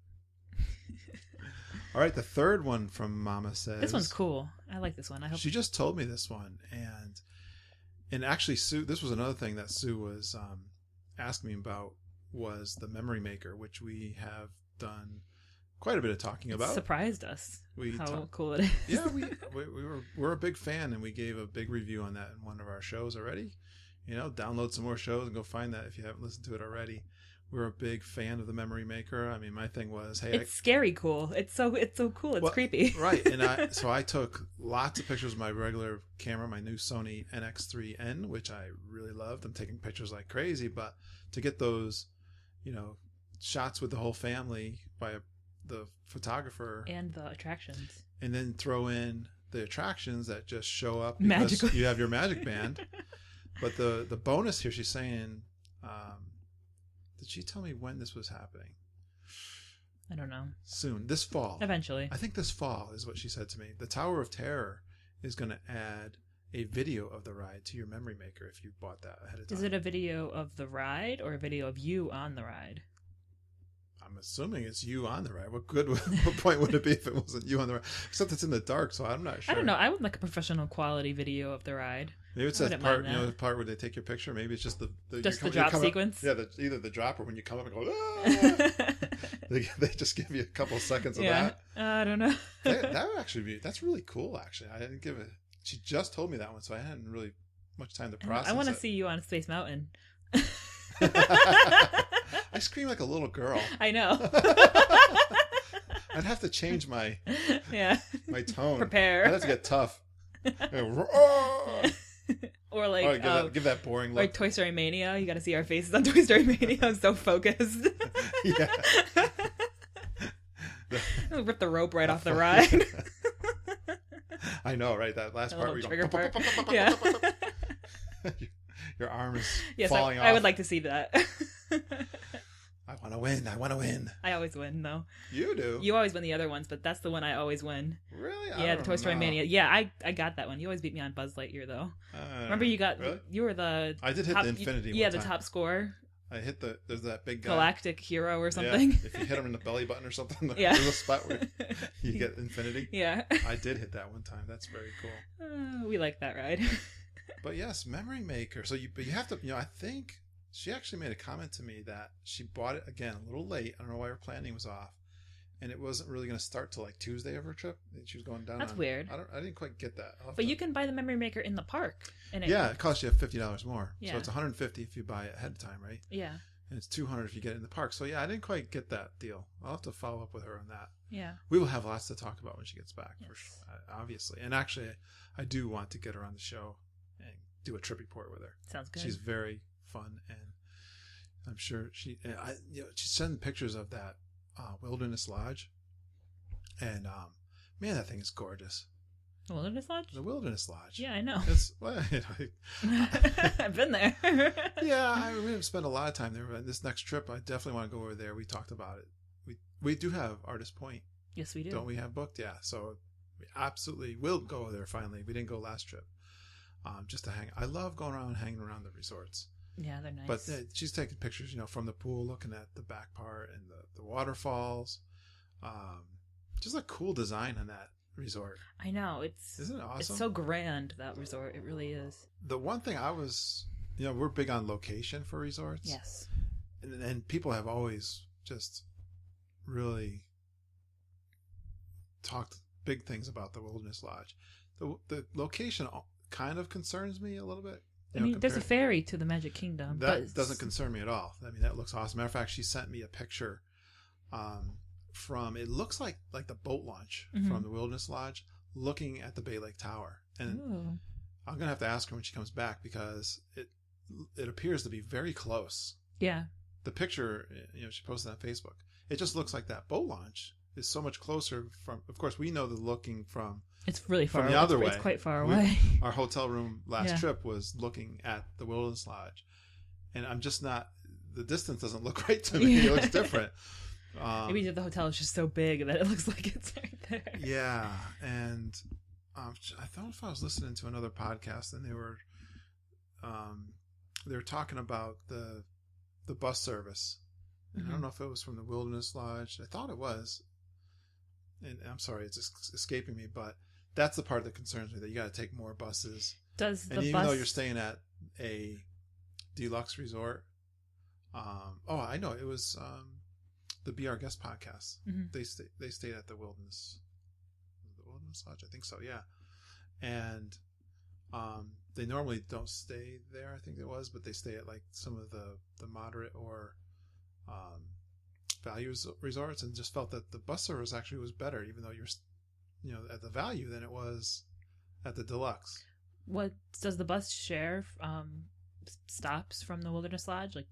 Speaker 1: All right, the third one from Momma Says.
Speaker 2: This one's cool. I like this one. I hope
Speaker 1: she just told me this one, and actually, Sue. This was another thing that Sue was asking me about was the Memory Maker, which we have done quite a bit of talking about.
Speaker 2: Surprised us how cool it is.
Speaker 1: Yeah, we're a big fan, and we gave a big review on that in one of our shows already. Download some more shows and go find that if you haven't listened to it already. We're a big fan of the Memory Maker. I mean, my thing was, hey,
Speaker 2: it's scary cool. It's so cool. It's creepy.
Speaker 1: Right. And so I took lots of pictures with my regular camera, my new Sony NX3N, which I really loved. I'm taking pictures like crazy, but to get those, shots with the whole family by the photographer
Speaker 2: and the attractions,
Speaker 1: and then throw in the attractions that just show up because
Speaker 2: Magically.
Speaker 1: you have your magic band. But the bonus here, she's saying, did she tell me when this was happening?
Speaker 2: I don't know.
Speaker 1: Soon, this fall.
Speaker 2: Eventually.
Speaker 1: I think this fall is what she said to me. The Tower of Terror is going to add a video of the ride to your memory maker if you bought that ahead of time.
Speaker 2: Is it a video of the ride or a video of you on the ride?
Speaker 1: I'm assuming it's you on the ride. What point would it be if it wasn't you on the ride? Except it's in the dark, so I'm not sure.
Speaker 2: I don't know. I would like a professional quality video of the ride.
Speaker 1: Maybe it's that part, the part where they take your picture. Maybe it's just the
Speaker 2: drop sequence.
Speaker 1: Either the drop or when you come up and go, ah! they just give you a couple seconds of that.
Speaker 2: I don't know.
Speaker 1: that would actually be, that's really cool. Actually, I didn't give it. She just told me that one, so I hadn't really much time to process.
Speaker 2: I want to see you on Space Mountain.
Speaker 1: I scream like a little girl.
Speaker 2: I know.
Speaker 1: I'd have to change my tone.
Speaker 2: Prepare.
Speaker 1: I'd have to get tough.
Speaker 2: Or like
Speaker 1: give that boring look.
Speaker 2: Like Toy Story Mania. You got to see our faces on Toy Story Mania. I'm so focused.
Speaker 1: Yeah.
Speaker 2: Rip the rope right off the ride.
Speaker 1: I know, right? That last part where you go.
Speaker 2: Yeah.
Speaker 1: Your arm is
Speaker 2: yes,
Speaker 1: falling off.
Speaker 2: I would like to see that.
Speaker 1: I want to win. I want to win.
Speaker 2: I always win, though.
Speaker 1: You do.
Speaker 2: You always win the other ones, but that's the one I always win.
Speaker 1: Really?
Speaker 2: Yeah, the Toy Story Mania. Yeah, I got that one. You always beat me on Buzz Lightyear, though. Remember you got...
Speaker 1: Really?
Speaker 2: You were the...
Speaker 1: I did hit
Speaker 2: top,
Speaker 1: the Infinity
Speaker 2: Yeah,
Speaker 1: one
Speaker 2: the
Speaker 1: time.
Speaker 2: top score.
Speaker 1: I hit there's that big guy.
Speaker 2: Galactic Hero or something.
Speaker 1: Yeah, if you hit him in the belly button or something,
Speaker 2: yeah.
Speaker 1: There's a spot where you get Infinity.
Speaker 2: Yeah.
Speaker 1: I did hit that one time. That's very cool.
Speaker 2: We like that ride.
Speaker 1: But yes, Memory Maker. So you have to, I think she actually made a comment to me that she bought it again a little late. I don't know why her planning was off. And it wasn't really going to start till like Tuesday of her trip. She was going down.
Speaker 2: That's weird.
Speaker 1: I didn't quite get that.
Speaker 2: But you can buy the Memory Maker in the park. And
Speaker 1: it costs you $50 more.
Speaker 2: Yeah.
Speaker 1: So it's $150 if you buy it ahead of time, right?
Speaker 2: Yeah.
Speaker 1: And it's $200 if you get it in the park. So yeah, I didn't quite get that deal. I'll have to follow up with her on that.
Speaker 2: Yeah.
Speaker 1: We will have lots to talk about when she gets back,
Speaker 2: yes.
Speaker 1: for sure, obviously. And actually, I do want to get her on the show and do a trip report with her.
Speaker 2: Sounds good.
Speaker 1: She's very fun, and I'm sure she's sending pictures of that Wilderness Lodge, and man, that thing is gorgeous.
Speaker 2: The Wilderness Lodge?
Speaker 1: The Wilderness Lodge.
Speaker 2: Yeah, I know.
Speaker 1: It's
Speaker 2: I've been there.
Speaker 1: Yeah, we haven't spent a lot of time there. But this next trip, I definitely want to go over there. We talked about it. We do have Artist Point.
Speaker 2: Yes, we do.
Speaker 1: Don't we have booked? Yeah, so we absolutely will go there finally. We didn't go last trip. Just to hang. I love going around and hanging around the resorts.
Speaker 2: Yeah, they're nice.
Speaker 1: But she's taking pictures, from the pool, looking at the back part and the waterfalls. Just a cool design on that resort.
Speaker 2: I know.
Speaker 1: Isn't it awesome?
Speaker 2: It's so grand, that resort. It really is.
Speaker 1: The one thing I was, we're big on location for resorts.
Speaker 2: Yes.
Speaker 1: And people have always just really talked big things about the Wilderness Lodge. The location kind of concerns me a little bit.
Speaker 2: I mean, there's a ferry to the Magic Kingdom.
Speaker 1: That doesn't concern me at all. I mean, that looks awesome. Matter of fact, she sent me a picture from, it looks like the boat launch from the Wilderness Lodge looking at the Bay Lake Tower. And
Speaker 2: Ooh.
Speaker 1: I'm going to have to ask her when she comes back because it appears to be very close.
Speaker 2: Yeah.
Speaker 1: The picture, she posted on Facebook. It just looks like that boat launch is so much closer from, of course, we know the looking from.
Speaker 2: It's really far
Speaker 1: from the other way.
Speaker 2: It's quite far away.
Speaker 1: Our hotel room last trip was looking at the Wilderness Lodge. And I'm just not, the distance doesn't look right to me.
Speaker 2: Yeah.
Speaker 1: It looks different.
Speaker 2: Maybe the hotel is just so big that it looks like it's right there.
Speaker 1: Yeah. And I thought if I was listening to another podcast and they were talking about the bus service. And I don't know if it was from the Wilderness Lodge. I thought it was. And I'm sorry, it's escaping me, but that's the part that concerns me, that you got to take more buses. Even though you're staying at a deluxe resort, I know it was the Be Our Guest podcast. They stayed at the Wilderness Lodge, I think so, yeah. And they normally don't stay there, I think it was, but they stay at like some of the moderate or value resorts, and just felt that the bus service actually was better, even though you're at the value, than it was at the deluxe. What
Speaker 2: does the bus share stops from the Wilderness Lodge? Like,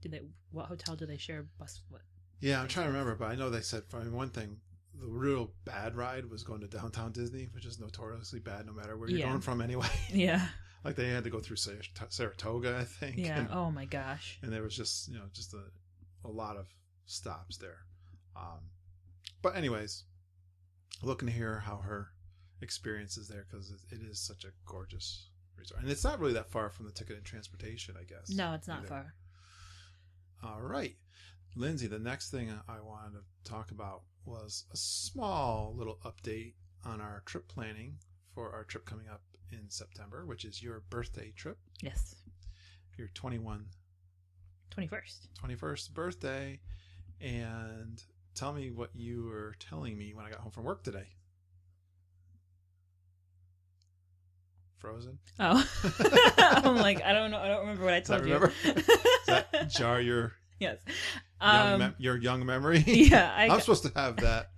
Speaker 2: what hotel do they share bus with?
Speaker 1: Yeah, I'm trying to remember, but I know they said, for one thing, the real bad ride was going to downtown Disney, which is notoriously bad no matter where you're
Speaker 2: Yeah.
Speaker 1: going from anyway.
Speaker 2: Yeah.
Speaker 1: Like they had to go through Saratoga, I think.
Speaker 2: Yeah.
Speaker 1: And,
Speaker 2: Oh my gosh.
Speaker 1: and there was just, just a lot of stops there. But anyways, looking to hear how her experience is there, because it is such a gorgeous resort. And it's not really that far from the ticket and transportation, I guess.
Speaker 2: No, it's not
Speaker 1: either.
Speaker 2: far.
Speaker 1: All right. Lindsay, the next thing I wanted to talk about was a small little update on our trip planning for our trip coming up in September, which is your birthday trip.
Speaker 2: Yes.
Speaker 1: Your 21st
Speaker 2: 21st.
Speaker 1: birthday. And tell me what you were telling me when I got home from work today. Frozen?
Speaker 2: Oh. I'm like, I don't know. I don't remember what I told you.
Speaker 1: Does that jar your
Speaker 2: Yes.
Speaker 1: your young memory?
Speaker 2: Yeah.
Speaker 1: I'm supposed to have that.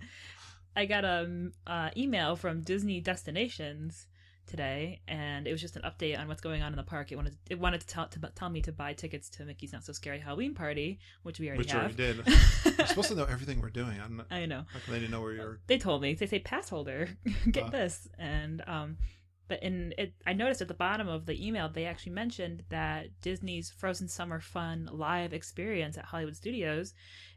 Speaker 2: I got a email from Disney Destinations today, and it was just an update on what's going on in the park. It wanted to tell me to buy tickets to Mickey's Not So Scary Halloween Party, which we already have.
Speaker 1: Did. We're supposed to know everything we're doing.
Speaker 2: I know.
Speaker 1: How come they didn't know where you're?
Speaker 2: They told me. They say pass holder, get this, and but I noticed at the bottom of the email they actually mentioned that Disney's Frozen Summer Fun live experience at Hollywood Studios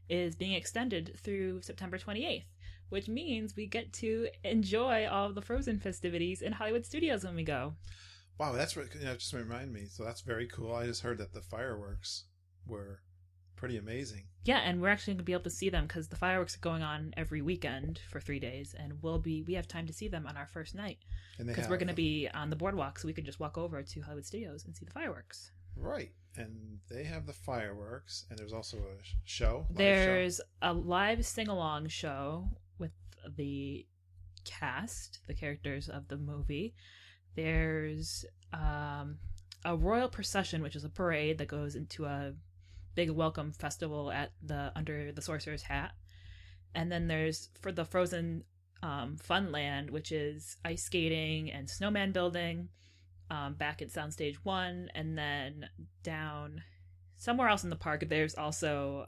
Speaker 2: is being extended through September 28th. Which means we get to enjoy all of the Frozen festivities in Hollywood Studios when we go.
Speaker 1: Wow, that's what just reminded me. So that's very cool. I just heard that the fireworks were pretty amazing.
Speaker 2: Yeah, and we're actually going to be able to see them because the fireworks are going on every weekend for 3 days, and we have time to see them on our first night because we're going to be on the boardwalk, so we can just walk over to Hollywood Studios and see the fireworks.
Speaker 1: Right, and they have the fireworks, and there's also a show.
Speaker 2: There's a live sing-along show with the cast, the characters of the movie. There's a royal procession, which is a parade that goes into a big welcome festival under the Sorcerer's Hat. And then there's for the Frozen Funland, which is ice skating and snowman building back at Soundstage 1. And then down somewhere else in the park, there's also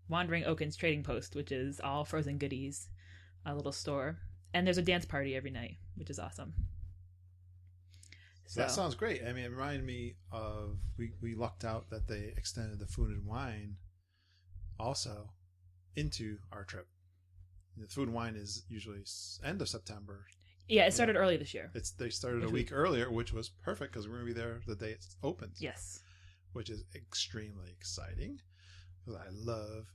Speaker 2: Wandering Oaken's Trading Post, which is all Frozen goodies, a little store. And there's a dance party every night, which is awesome. So
Speaker 1: that sounds great. I mean, it reminded me of we lucked out that they extended the food and wine also into our trip. The food and wine is usually end of September.
Speaker 2: Yeah, it started early this year.
Speaker 1: They started a week earlier, which was perfect because we're going to be there the day it opens.
Speaker 2: Yes.
Speaker 1: Which is extremely exciting. Because I love...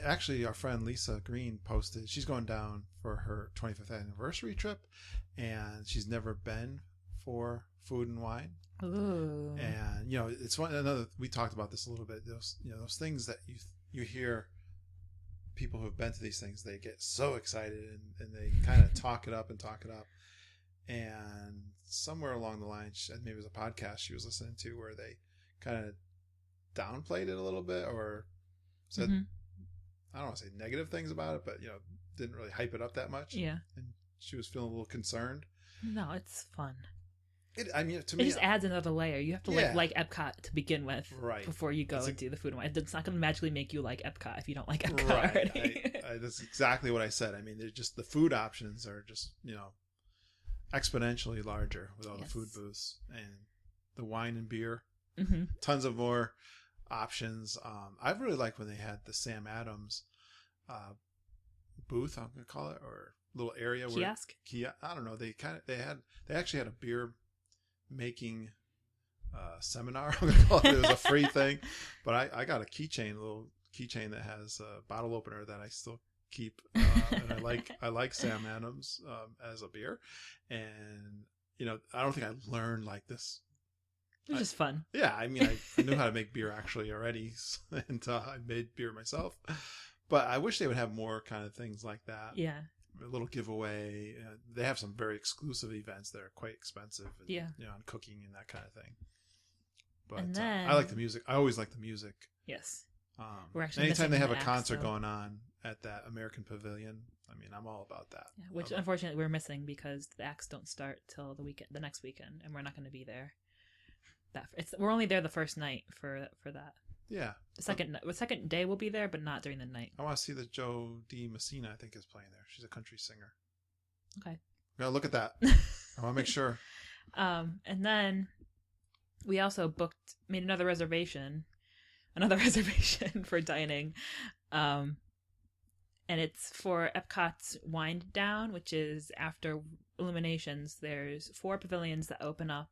Speaker 1: actually, our friend Lisa Green posted... She's going down for her 25th anniversary trip, and she's never been for food and wine.
Speaker 2: Ooh.
Speaker 1: And, it's another... We talked about this a little bit. Those things that you hear... People who have been to these things, they get so excited and they kind of talk it up. And somewhere along the line, maybe it was a podcast she was listening to where they kind of downplayed it a little bit or said, I don't want to say negative things about it, but, didn't really hype it up that much.
Speaker 2: Yeah.
Speaker 1: And she was feeling a little concerned.
Speaker 2: No, it's fun.
Speaker 1: To me,
Speaker 2: it just adds another layer. You have to like Epcot to begin with, right? Before you go and do the food and wine. It's not going to magically make you like Epcot if you don't like Epcot already.
Speaker 1: That's exactly what I said. I mean, the food options are just exponentially larger with all the food booths and the wine and beer. Mm-hmm. Tons of more options. I really like when they had the Sam Adams booth. I'm going to call it, or little area
Speaker 2: kiosk.
Speaker 1: I don't know. They actually had a beer making seminar. I'm gonna call it. It was a free thing, but I got a little keychain that has a bottle opener that I still keep, and I like Sam Adams as a beer, and I don't think I learned like this.
Speaker 2: It was just fun.
Speaker 1: Yeah, I mean, I knew how to make beer actually already, and I made beer myself. But I wish they would have more kind of things like that. Yeah. A little giveaway. They have some very exclusive events that are quite expensive. And, on cooking and that kind of thing. But I like the music. I always like the music.
Speaker 2: Yes.
Speaker 1: We're actually anytime they have a concert going on at that American Pavilion, I mean, I'm all about that.
Speaker 2: Yeah, which unfortunately we're missing because the acts don't start till the next weekend, and we're not going to be there. We're only there the first night for that.
Speaker 1: Yeah.
Speaker 2: The second day we'll be there, but not during the night.
Speaker 1: I want to see the Joe D. Messina, I think, is playing there. She's a country singer.
Speaker 2: Okay.
Speaker 1: Gotta look at that. I want to make sure.
Speaker 2: And then we also made another reservation for dining. And it's for Epcot's Wind Down, which is after Illuminations. There's 4 pavilions that open up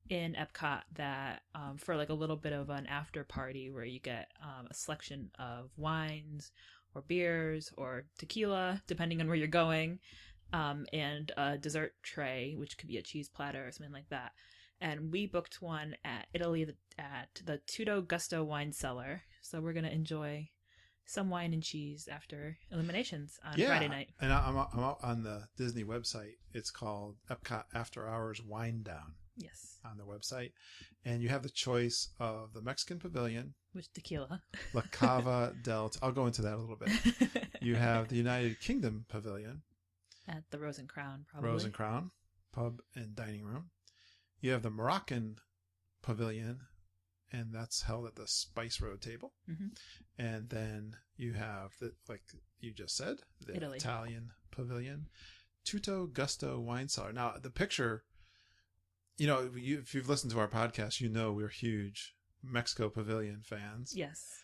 Speaker 2: in Epcot that for like a little bit of an after party where you get a selection of wines or beers or tequila, depending on where you're going, and a dessert tray, which could be a cheese platter or something like that. And we booked one at Italy at the Tutto Gusto Wine Cellar. So we're going to enjoy some wine and cheese after Illuminations on Friday night.
Speaker 1: And I'm out on the Disney website. It's called Epcot After Hours Wine Down.
Speaker 2: Yes.
Speaker 1: On the website. And you have the choice of the Mexican Pavilion.
Speaker 2: With tequila.
Speaker 1: La Cava del... I'll go into that a little bit. You have the United Kingdom Pavilion.
Speaker 2: At the Rose and Crown, probably.
Speaker 1: Rose and Crown. Pub and dining room. You have the Moroccan Pavilion. And that's held at the Spice Road table. Mm-hmm. And then you have, like you just said, the Italy. Italian Pavilion. Tutto Gusto Wine Cellar. Now, the picture, if you've listened to our podcast, we're huge Mexico Pavilion fans.
Speaker 2: Yes.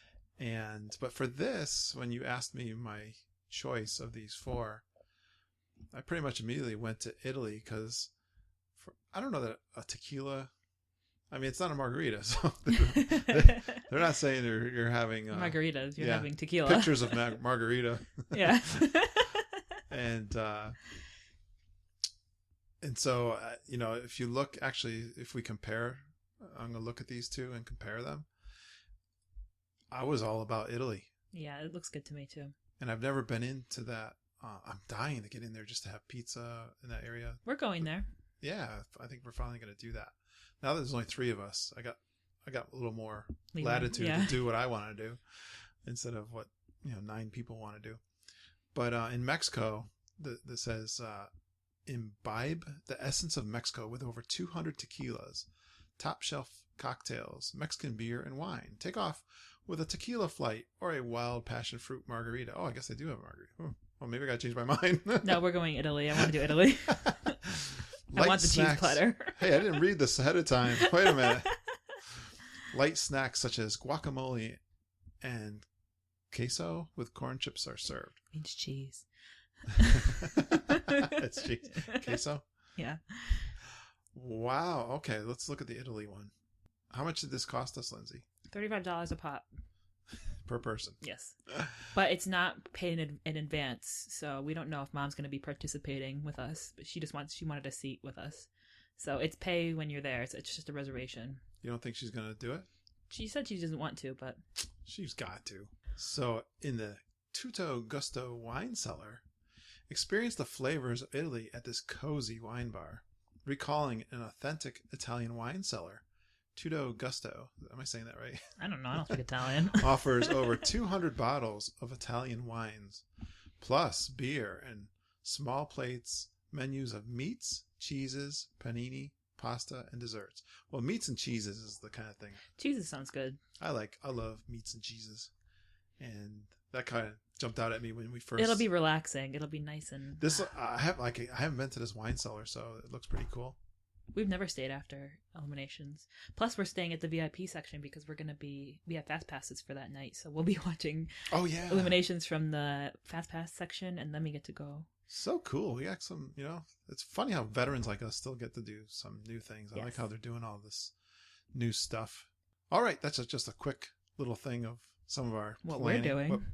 Speaker 1: But for this, when you asked me my choice of these 4, I pretty much immediately went to Italy because I don't know that a tequila... I mean, it's not a margarita, so they're not saying you're having...
Speaker 2: margaritas, you're having tequila.
Speaker 1: Pictures of margarita.
Speaker 2: Yeah.
Speaker 1: And so, if you look, actually, if we compare, I'm going to look at these 2 and compare them. I was all about Italy.
Speaker 2: Yeah, it looks good to me, too.
Speaker 1: And I've never been into that. I'm dying to get in there just to have pizza in that area.
Speaker 2: We're going there.
Speaker 1: Yeah, I think we're finally going to do that. Now that there's only 3 of us, I got a little more latitude to do what I want to do instead of what 9 people want to do. But in Mexico, this says imbibe the essence of Mexico with over 200 tequilas, top shelf cocktails, Mexican beer, and wine. Take off with a tequila flight or a wild passion fruit margarita. Oh, I guess they do have a margarita. Well, maybe I got to change my mind.
Speaker 2: No, we're going Italy. I want to do Italy. I want the cheese platter.
Speaker 1: Hey, I didn't read this ahead of time. Wait a minute. Light snacks such as guacamole and queso with corn chips are served.
Speaker 2: Means cheese.
Speaker 1: It's cheese. Queso?
Speaker 2: Yeah.
Speaker 1: Wow. Okay, let's look at the Italy one. How much did this cost us, Lindsay?
Speaker 2: $35 a pop.
Speaker 1: Per person.
Speaker 2: Yes. But it's not paid in advance, so we don't know if Mom's going to be participating with us, but she wanted a seat with us. So it's pay when you're there. It's just a reservation.
Speaker 1: You don't think she's going to do it?
Speaker 2: She said she doesn't want to, but...
Speaker 1: She's got to. So in the Tutto Gusto Wine Cellar, experience the flavors of Italy at this cozy wine bar, recalling an authentic Italian wine cellar. Tutto Gusto, am I saying that right?
Speaker 2: I don't know. I don't speak Italian.
Speaker 1: Offers over 200 bottles of Italian wines, plus beer and small plates, menus of meats, cheeses, panini, pasta, and desserts. Well, meats and cheeses is the kind of thing.
Speaker 2: Cheeses sounds good.
Speaker 1: I love meats and cheeses. And that kind of jumped out at me when we first...
Speaker 2: It'll be relaxing. It'll be nice and...
Speaker 1: I haven't been to this wine cellar, so it looks pretty cool.
Speaker 2: We've never stayed after Illuminations. Plus, we're staying at the VIP section because we have fast passes for that night, so we'll be watching Illuminations from the fast pass section, and then we get to go.
Speaker 1: So cool. We got some, it's funny how veterans like us still get to do some new things. I like how they're doing all this new stuff. All right, that's just a quick little thing of some of our
Speaker 2: what
Speaker 1: planning.
Speaker 2: We're doing.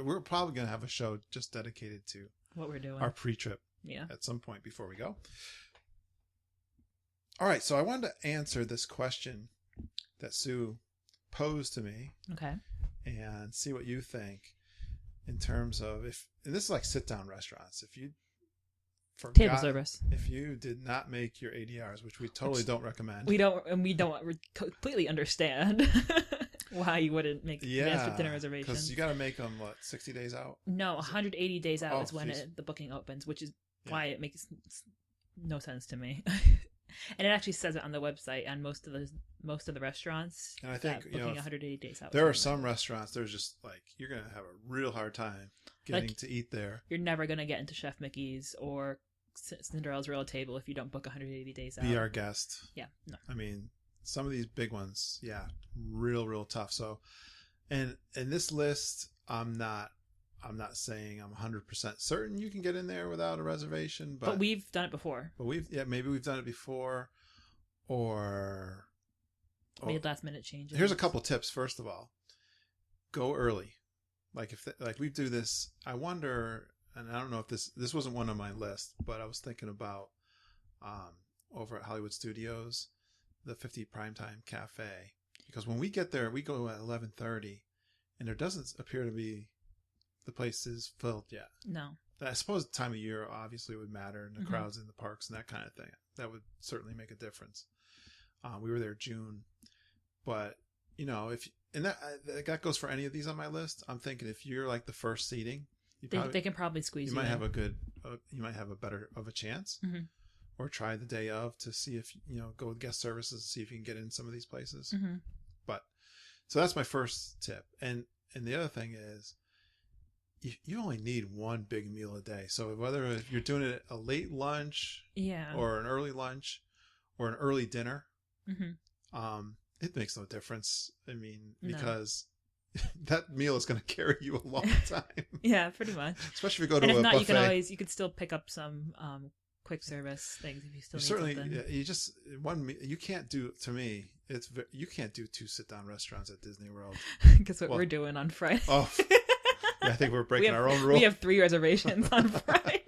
Speaker 1: We're probably going to have a show just dedicated to
Speaker 2: what we're doing.
Speaker 1: Our pre-trip.
Speaker 2: Yeah.
Speaker 1: At some point before we go. All right, so I wanted to answer this question that Sue posed to me.
Speaker 2: Okay.
Speaker 1: And see what you think in terms of and this is like sit-down restaurants. If you forgot,
Speaker 2: table service.
Speaker 1: If you did not make your ADRs, which we totally don't recommend.
Speaker 2: We completely understand why you wouldn't make advanced dinner reservations.
Speaker 1: Because you got to make them, 60 days out?
Speaker 2: No, 180 days out is when the booking opens, which is why it makes no sense to me. And it actually says it on the website on most of the restaurants.
Speaker 1: And I think
Speaker 2: booking 180 days out.
Speaker 1: There are some restaurants there's just like you're gonna have a real hard time getting to eat there.
Speaker 2: You're never gonna get into Chef Mickey's or Cinderella's Royal Table if you don't book 180 days out.
Speaker 1: Be our guest.
Speaker 2: Yeah, no.
Speaker 1: I mean, some of these big ones, yeah, real tough. So, and in this list, I'm not saying I'm 100% certain you can get in there without a reservation,
Speaker 2: but we've done it before.
Speaker 1: But maybe we've done it before, or
Speaker 2: made last minute changes.
Speaker 1: Here's a couple tips. First of all, go early. Like like we do this, I wonder, and I don't know if this wasn't one on my list, but I was thinking about over at Hollywood Studios, the 50 Primetime Cafe, because when we get there, we go at 11:30, and there doesn't appear to be the place is filled yet.
Speaker 2: No.
Speaker 1: I suppose the time of year obviously would matter, and the crowds in the parks and that kind of thing. That would certainly make a difference. We were there June, but that goes for any of these on my list. I'm thinking if you're like the first seating,
Speaker 2: they can probably squeeze you.
Speaker 1: You might have you might have a better of a chance, or try the day of to see if go with guest services to see if you can get in some of these places. But so that's my first tip, and the other thing is, you only need one big meal a day. So whether if you're doing it a late lunch, or an early lunch, or an early dinner, it makes no difference. I mean, because that meal is going to carry you a long time. Yeah,
Speaker 2: pretty much.
Speaker 1: Especially if you go to a
Speaker 2: not,
Speaker 1: buffet.
Speaker 2: You could still pick up some quick service things if you still need
Speaker 1: certainly
Speaker 2: something.
Speaker 1: You can't do, to me, you can't do 2 sit-down restaurants at Disney World.
Speaker 2: Because we're doing on Friday.
Speaker 1: Oh. I think we're breaking our own rule.
Speaker 2: We have 3 reservations on Friday.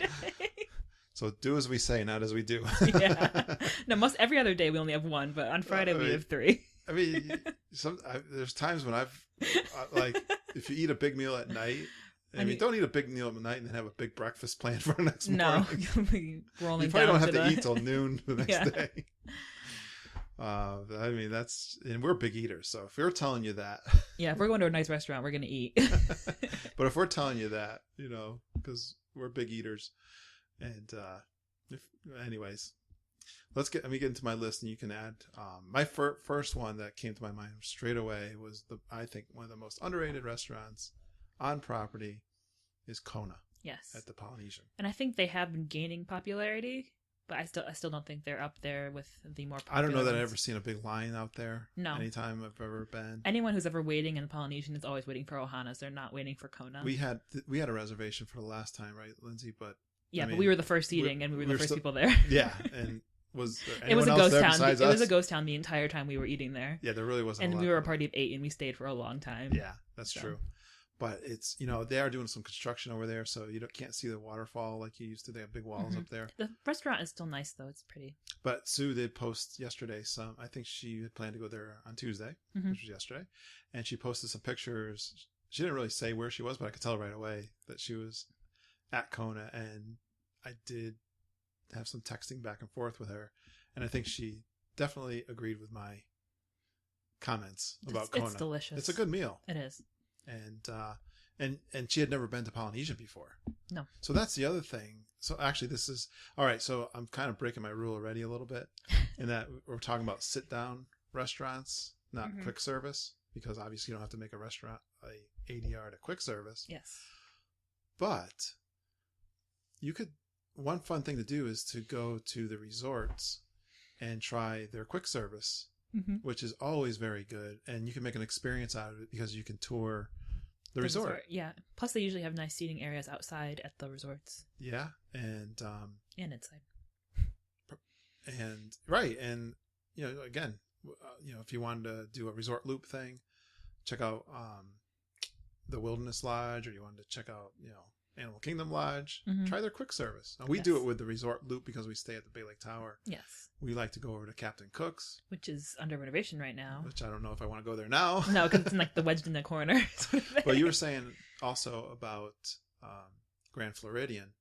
Speaker 1: So do as we say, not as we do.
Speaker 2: Yeah. No, every other day we only have 1, but on Friday we have 3.
Speaker 1: I mean, there's times when I've like, if you eat a big meal at night, don't eat a big meal at night and then have a big breakfast planned for the next morning.
Speaker 2: No, rolling
Speaker 1: you probably don't have to eat till noon the next day. I mean, and we're big eaters, so if we're telling you that,
Speaker 2: if we're going to a nice restaurant, we're going to eat.
Speaker 1: But if we're telling you that, because we're big eaters, and anyways, let me get into my list, and you can add. My first one that came to my mind straight away was I think one of the most underrated restaurants on property is Kona.
Speaker 2: Yes,
Speaker 1: at the Polynesian,
Speaker 2: and I think they have been gaining popularity. But I still don't think they're up there with the more popular
Speaker 1: I don't know that
Speaker 2: ones.
Speaker 1: I've ever seen a big line out there.
Speaker 2: No.
Speaker 1: Anytime I've ever been.
Speaker 2: Anyone who's ever waiting in the Polynesian is always waiting for Ohana's. They're not waiting for Kona.
Speaker 1: We had a reservation for the last time, right, Lindsay? But
Speaker 2: but we were the first seating, and we were the first people there.
Speaker 1: Yeah, and was there
Speaker 2: it was a
Speaker 1: anyone else
Speaker 2: ghost
Speaker 1: there
Speaker 2: town.
Speaker 1: besides
Speaker 2: It
Speaker 1: us?
Speaker 2: was a ghost town the entire time we were eating there.
Speaker 1: Yeah, there really wasn't.
Speaker 2: And
Speaker 1: a lot
Speaker 2: we were a party of 8, and we stayed for a long time.
Speaker 1: Yeah, that's true. But it's they are doing some construction over there, so you can't see the waterfall like you used to. They have big walls up there.
Speaker 2: The restaurant is still nice, though. It's pretty.
Speaker 1: But Sue did post yesterday some. I think she had planned to go there on Tuesday, which was yesterday, and she posted some pictures. She didn't really say where she was, but I could tell right away that she was at Kona, and I did have some texting back and forth with her, and I think she definitely agreed with my comments about Kona.
Speaker 2: It's delicious.
Speaker 1: It's a good meal.
Speaker 2: It is.
Speaker 1: And she had never been to Polynesian before.
Speaker 2: No.
Speaker 1: So that's the other thing. So actually this is all right. So I'm kind of breaking my rule already a little bit in that we're talking about sit down restaurants, not quick service, because obviously you don't have to make a restaurant a ADR to quick service.
Speaker 2: Yes.
Speaker 1: But one fun thing to do is to go to the resorts and try their quick service, which is always very good. And you can make an experience out of it because you can tour the resort.
Speaker 2: Yeah. Plus they usually have nice seating areas outside at the resorts.
Speaker 1: Yeah. And
Speaker 2: inside.
Speaker 1: And right. And, again, if you wanted to do a resort loop thing, check out the Wilderness Lodge, or you wanted to check out, Animal Kingdom Lodge, try their quick service. Now, we do it with the resort loop because we stay at the Bay Lake Tower.
Speaker 2: Yes.
Speaker 1: We like to go over to Captain Cook's,
Speaker 2: which is under renovation right now.
Speaker 1: Which I don't know if I want to go there now.
Speaker 2: No, because it's like the wedged in the corner.
Speaker 1: But you were saying also about Grand Floridian.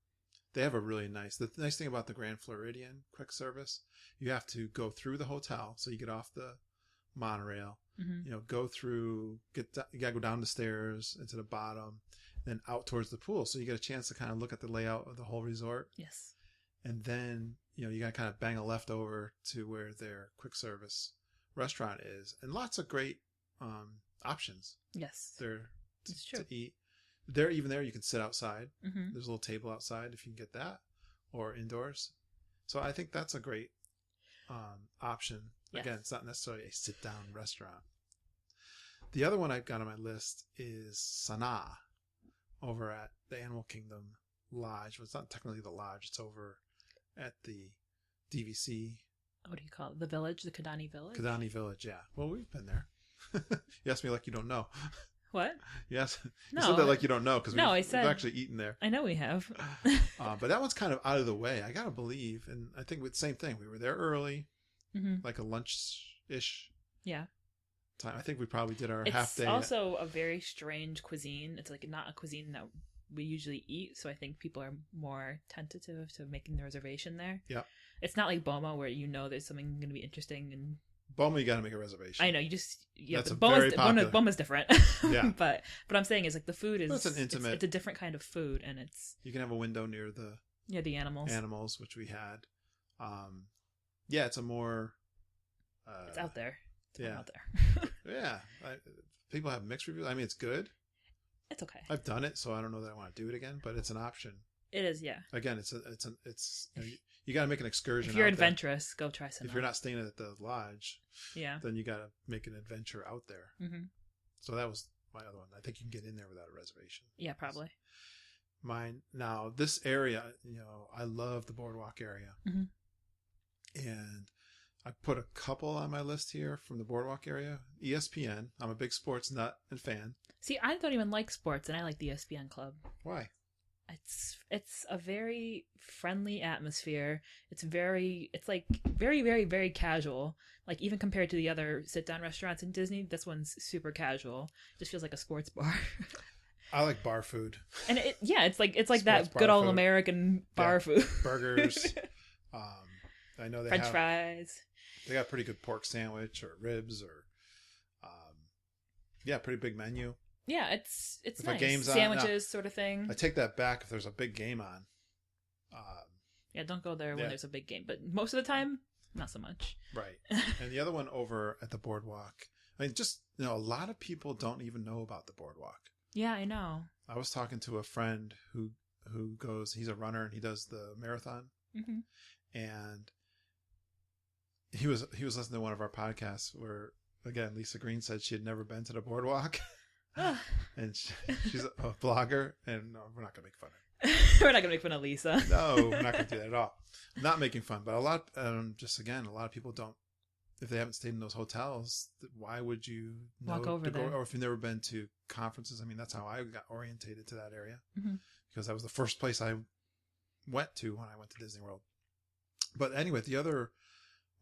Speaker 1: They have the nice thing about the Grand Floridian quick service, you have to go through the hotel. So you get off the monorail, go through, you got to go down the stairs into the bottom, then out towards the pool. So you get a chance to kind of look at the layout of the whole resort.
Speaker 2: Yes.
Speaker 1: And then you got to kind of bang a left over to where their quick service restaurant is, and lots of great options
Speaker 2: Yes.
Speaker 1: there
Speaker 2: It's true.
Speaker 1: to eat. Even there, you can sit outside.
Speaker 2: Mm-hmm.
Speaker 1: There's a little table outside if you can get that, or indoors. So I think that's a great option.
Speaker 2: Yes.
Speaker 1: Again, it's not necessarily a sit-down restaurant. The other one I've got on my list is Sanaa over at the Animal Kingdom Lodge. Well, it's not technically the lodge. It's over at the DVC.
Speaker 2: What do you call it? The village? The Kidani Village?
Speaker 1: Kidani Village, yeah. Well, we've been there. You asked me like you don't know.
Speaker 2: What?
Speaker 1: Yes.
Speaker 2: No.
Speaker 1: You said that like you don't know because
Speaker 2: No,
Speaker 1: we've
Speaker 2: I said,
Speaker 1: actually eaten there.
Speaker 2: I know we have.
Speaker 1: But that one's kind of out of the way. I got to believe. And I think with the same thing. We were there early, like a lunch-ish
Speaker 2: Yeah.
Speaker 1: time. I think we probably did our
Speaker 2: It's
Speaker 1: half day.
Speaker 2: also a very strange cuisine. It's like not a cuisine that we usually eat, so I think people are more tentative to making the reservation there.
Speaker 1: Yeah.
Speaker 2: It's not like Boma where there's something going to be interesting and
Speaker 1: Boma, you got to make a reservation.
Speaker 2: I know
Speaker 1: That's very popular.
Speaker 2: Boma's different.
Speaker 1: Yeah.
Speaker 2: But what I'm saying is like the food is
Speaker 1: It's an intimate.
Speaker 2: it's a different kind of food, and it's
Speaker 1: You can have a window near the
Speaker 2: the animals.
Speaker 1: which we had. Yeah, it's a more.
Speaker 2: It's out there. It's more
Speaker 1: yeah.
Speaker 2: out there.
Speaker 1: Yeah, people have mixed reviews. I mean, it's good.
Speaker 2: It's okay.
Speaker 1: I've done it, so I don't know that I want to do it again. But it's an option.
Speaker 2: It is, yeah.
Speaker 1: Again, you got to make an excursion.
Speaker 2: If you're
Speaker 1: out
Speaker 2: adventurous, go try some.
Speaker 1: If you're not staying at the lodge,
Speaker 2: yeah,
Speaker 1: then you got to make an adventure out there.
Speaker 2: Mm-hmm.
Speaker 1: So that was my other one. I think you can get in there without a reservation.
Speaker 2: Yeah, probably.
Speaker 1: Mine now. This area, I love the boardwalk area, and I put a couple on my list here from the boardwalk area. ESPN. I'm a big sports nut and fan.
Speaker 2: See, I don't even like sports, and I like the ESPN Club.
Speaker 1: Why?
Speaker 2: It's a very friendly atmosphere. It's like very, very, very casual. Like even compared to the other sit-down restaurants in Disney, this one's super casual. It just feels like a sports bar.
Speaker 1: I like bar food.
Speaker 2: And it's like that
Speaker 1: bar
Speaker 2: good old
Speaker 1: food.
Speaker 2: American bar food.
Speaker 1: Burgers. I know they
Speaker 2: French
Speaker 1: have
Speaker 2: fries.
Speaker 1: They got a pretty good pork sandwich or ribs or pretty big menu.
Speaker 2: Yeah, it's
Speaker 1: If
Speaker 2: nice.
Speaker 1: a game's on,
Speaker 2: Sandwiches sort of thing.
Speaker 1: I take that back if there's a big game on.
Speaker 2: Yeah, don't go there when there's a big game. But most of the time, not so much.
Speaker 1: Right. And the other one over at the boardwalk. I mean, just, a lot of people don't even know about the boardwalk.
Speaker 2: Yeah, I know.
Speaker 1: I was talking to a friend who goes, he's a runner and he does the marathon.
Speaker 2: Mm-hmm.
Speaker 1: And he was listening to one of our podcasts where, again, Lisa Green said she had never been to the boardwalk. And she's a blogger, and no, we're not going to make fun of her.
Speaker 2: We're not going to make fun of Lisa.
Speaker 1: No, we're not going to do that at all. Not making fun, but a lot of people don't, if they haven't stayed in those hotels, why would you
Speaker 2: walk over there?
Speaker 1: Or if you've never been to conferences, I mean, that's how I got orientated to that area,
Speaker 2: mm-hmm.
Speaker 1: because that was the first place I went to when I went to Disney World. But anyway, the other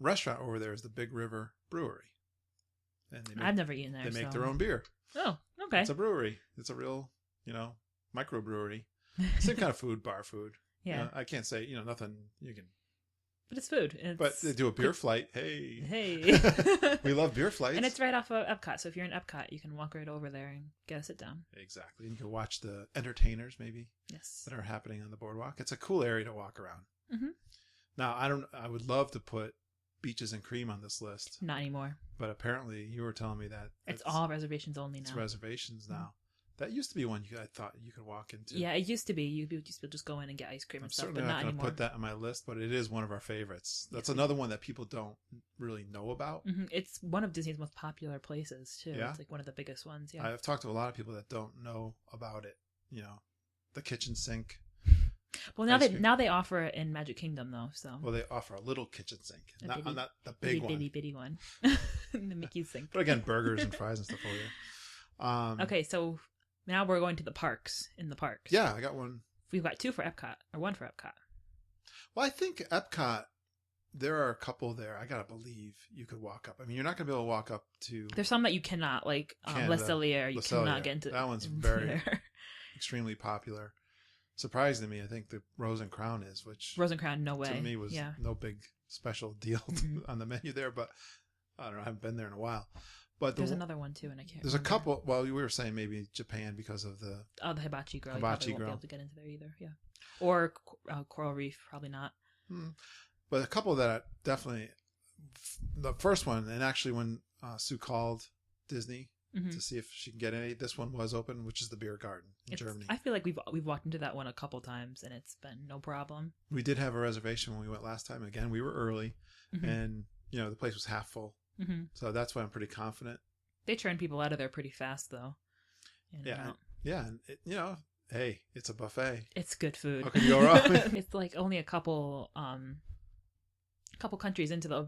Speaker 1: restaurant over there is the Big River Brewery. And
Speaker 2: I've never eaten there.
Speaker 1: They make their own beer.
Speaker 2: Oh, okay.
Speaker 1: It's a brewery. It's a real, microbrewery. Same kind of food, bar food.
Speaker 2: Yeah.
Speaker 1: I can't say, nothing you can.
Speaker 2: But it's food.
Speaker 1: But they do a beer flight. Hey. We love beer flights.
Speaker 2: And it's right off of Epcot. So if you're in Epcot, you can walk right over there and get a sit down.
Speaker 1: Exactly. And you can watch the entertainers maybe.
Speaker 2: Yes.
Speaker 1: That are happening on the boardwalk. It's a cool area to walk around.
Speaker 2: Mm-hmm.
Speaker 1: Now, I would love to put Beaches and Cream on this list.
Speaker 2: Not anymore.
Speaker 1: But apparently you were telling me that
Speaker 2: it's all reservations only now.
Speaker 1: It's reservations now. That used to be one I thought you could walk into.
Speaker 2: Yeah, it used to be. You used to just go in and get ice cream and stuff, but not anymore. I'm
Speaker 1: going to put that on my list, but it is one of our favorites. That's another one that people don't really know about.
Speaker 2: Mm-hmm. It's one of Disney's most popular places, too.
Speaker 1: Yeah?
Speaker 2: It's like one of the biggest ones, yeah.
Speaker 1: I've talked to a lot of people that don't know about it. The kitchen sink.
Speaker 2: Well, now they offer it in Magic Kingdom, though. So.
Speaker 1: Well, they offer a little kitchen sink, not the big
Speaker 2: bitty one, the Mickey sink.
Speaker 1: But again, burgers and fries and stuff over there.
Speaker 2: Okay, so now we're going to the parks. In the parks,
Speaker 1: yeah, I got one.
Speaker 2: We've got two for Epcot, or one for Epcot.
Speaker 1: Well, I think Epcot, there are a couple there. I gotta believe you could walk up. I mean, you're not gonna be able to walk up to.
Speaker 2: There's some that you cannot, like Le Cellier. You cannot get into.
Speaker 1: That one's very extremely popular. Surprising to me, I think the Rose and Crown is, which
Speaker 2: Rose and Crown, no way.
Speaker 1: To me was no big special deal on the menu there, but I don't know. I haven't been there in a while. But
Speaker 2: there's another one too, and I can't.
Speaker 1: There's
Speaker 2: remember.
Speaker 1: A couple. Well, we were saying maybe Japan because of the
Speaker 2: the Hibachi Grill.
Speaker 1: Hibachi
Speaker 2: you probably
Speaker 1: Grill.
Speaker 2: won't be able to get into there either. Yeah, or Coral Reef, probably not.
Speaker 1: But a couple that I definitely, the first one, and actually when Sue called Disney to see if she can get any, this one was open, which is the Beer Garden in Germany.
Speaker 2: I feel like we've walked into that one a couple times and it's been no problem.
Speaker 1: We did have a reservation when we went last time. Again, we were early, and the place was half full, so that's why I'm pretty confident.
Speaker 2: They turn people out of there pretty fast, though.
Speaker 1: And hey, it's a buffet.
Speaker 2: It's good food.
Speaker 1: How could you go wrong?
Speaker 2: It's like only a couple countries into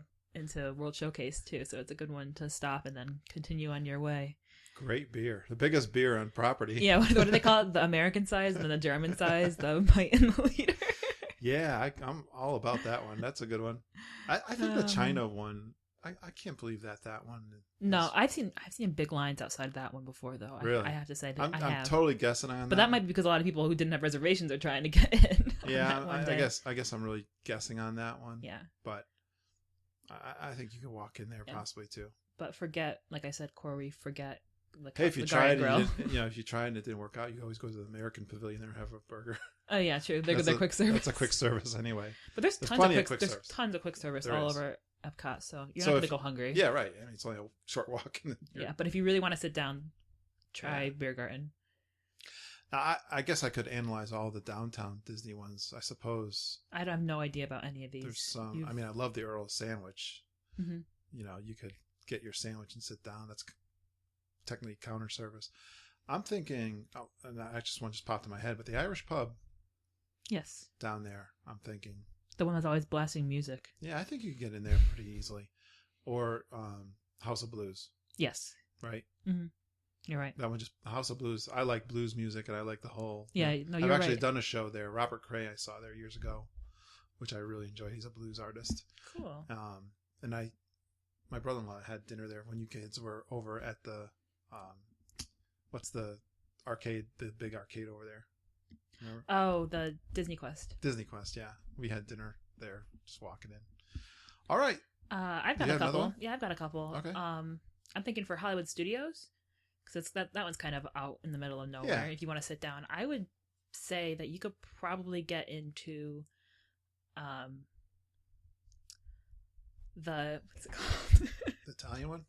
Speaker 2: World Showcase too, so it's a good one to stop and then continue on your way.
Speaker 1: Great beer, the biggest beer on property.
Speaker 2: Yeah, what do they call it? The American size and then the German size, the pint and the liter.
Speaker 1: Yeah, I'm all about that one. That's a good one. I think the China one. I can't believe that one.
Speaker 2: No, I've seen big lines outside that one before, though.
Speaker 1: Really?
Speaker 2: I have to say that
Speaker 1: I'm totally guessing on that.
Speaker 2: But that might be because a lot of people who didn't have reservations are trying to get in.
Speaker 1: Yeah, I guess I'm really guessing on that one.
Speaker 2: Yeah.
Speaker 1: But I think you can walk in there possibly too.
Speaker 2: But forget, like I said, Corey, forget.
Speaker 1: Hey, if you tried and it didn't work out, you always go to the American Pavilion there and have a burger.
Speaker 2: Oh yeah, true. They're quick service.
Speaker 1: That's a quick service anyway.
Speaker 2: But there's tons of quick service all over Epcot, so you're not going to go hungry.
Speaker 1: Yeah, right. I mean, it's only a short walk.
Speaker 2: Yeah, but if you really want to sit down, try Beer Garden.
Speaker 1: Now, I guess I could analyze all the downtown Disney ones, I suppose.
Speaker 2: I have no idea about any of these.
Speaker 1: There's some. I mean, I love the Earl sandwich.
Speaker 2: Mm-hmm.
Speaker 1: You could get your sandwich and sit down. That's technically counter service. I'm thinking, and I just popped in my head, but the Irish pub.
Speaker 2: Yes.
Speaker 1: Down there, I'm thinking.
Speaker 2: The one that's always blasting music.
Speaker 1: Yeah, I think you can get in there pretty easily. Or House of Blues.
Speaker 2: Yes.
Speaker 1: Right?
Speaker 2: Mm-hmm. You're right.
Speaker 1: That one, just House of Blues. I like blues music, and I like the whole...
Speaker 2: Yeah, no, you're
Speaker 1: I've actually
Speaker 2: right.
Speaker 1: done a show there. Robert Cray I saw there years ago, which I really enjoy. He's a blues artist.
Speaker 2: Cool.
Speaker 1: And my brother-in-law had dinner there when you kids were over at the... what's the arcade, the big arcade over there? Remember?
Speaker 2: Oh, the Disney Quest.
Speaker 1: Disney Quest, yeah. We had dinner there, just walking in. All right.
Speaker 2: I've got a couple. Yeah, I've got a couple.
Speaker 1: Okay.
Speaker 2: I'm thinking for Hollywood Studios, because that one's kind of out in the middle of nowhere.
Speaker 1: Yeah.
Speaker 2: If you want to sit down, I would say that you could probably get into the what's it called?
Speaker 1: The Italian one,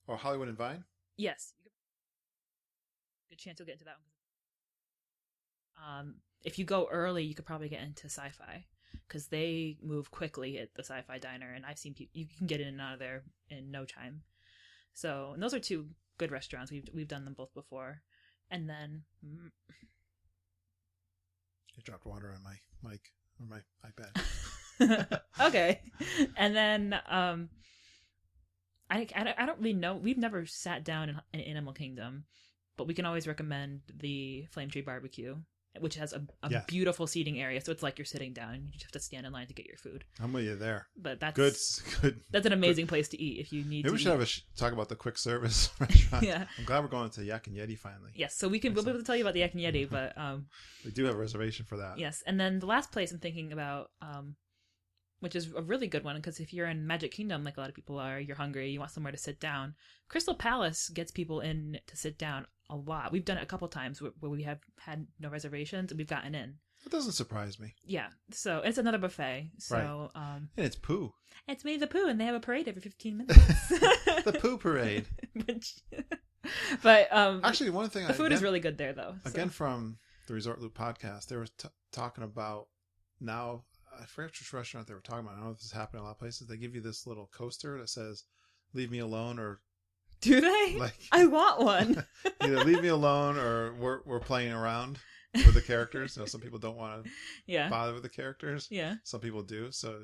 Speaker 1: or Hollywood and Vine.
Speaker 2: Yes. Good chance you'll get into that one. If you go early, you could probably get into Sci-Fi because they move quickly at the Sci-Fi Diner, and I've seen people you can get in and out of there in no time. So, and those are two good restaurants. We've done them both before, and then
Speaker 1: I dropped water on my mic or my iPad.
Speaker 2: Okay, and then I don't really know. We've never sat down in Animal Kingdom, but we can always recommend the Flame Tree Barbecue, which has a beautiful seating area. So it's like you're sitting down. You just have to stand in line to get your food.
Speaker 1: I'm with you there.
Speaker 2: But that's
Speaker 1: good.
Speaker 2: That's an amazing place to eat if you need.
Speaker 1: Maybe
Speaker 2: to
Speaker 1: we should have talk about the quick service restaurant.
Speaker 2: Yeah,
Speaker 1: I'm glad we're going to Yak and Yeti finally.
Speaker 2: Yes, so we'll be able to tell you about the Yak and Yeti, but
Speaker 1: we do have a reservation for that.
Speaker 2: Yes, and then the last place I'm thinking about, which is a really good one, because if you're in Magic Kingdom, like a lot of people are, you're hungry, you want somewhere to sit down. Crystal Palace gets people in to sit down a lot. We've done it a couple times where we have had no reservations and we've gotten in.
Speaker 1: That doesn't surprise me.
Speaker 2: Yeah, so it's another buffet. So,
Speaker 1: right. And it's Pooh.
Speaker 2: It's Winnie the Pooh, and they have a parade every 15 minutes.
Speaker 1: The Pooh parade.
Speaker 2: But
Speaker 1: actually, one thing
Speaker 2: the food is really good there, though.
Speaker 1: Again, from the Resort Loop podcast, they were talking about now. I forget which restaurant they were talking about. I don't know if this is happening in a lot of places. They give you this little coaster that says "Leave me alone" or
Speaker 2: do they? Like, I want one.
Speaker 1: Either leave me alone or we're playing around with the characters. Some people don't want to bother with the characters.
Speaker 2: Yeah.
Speaker 1: Some people do. So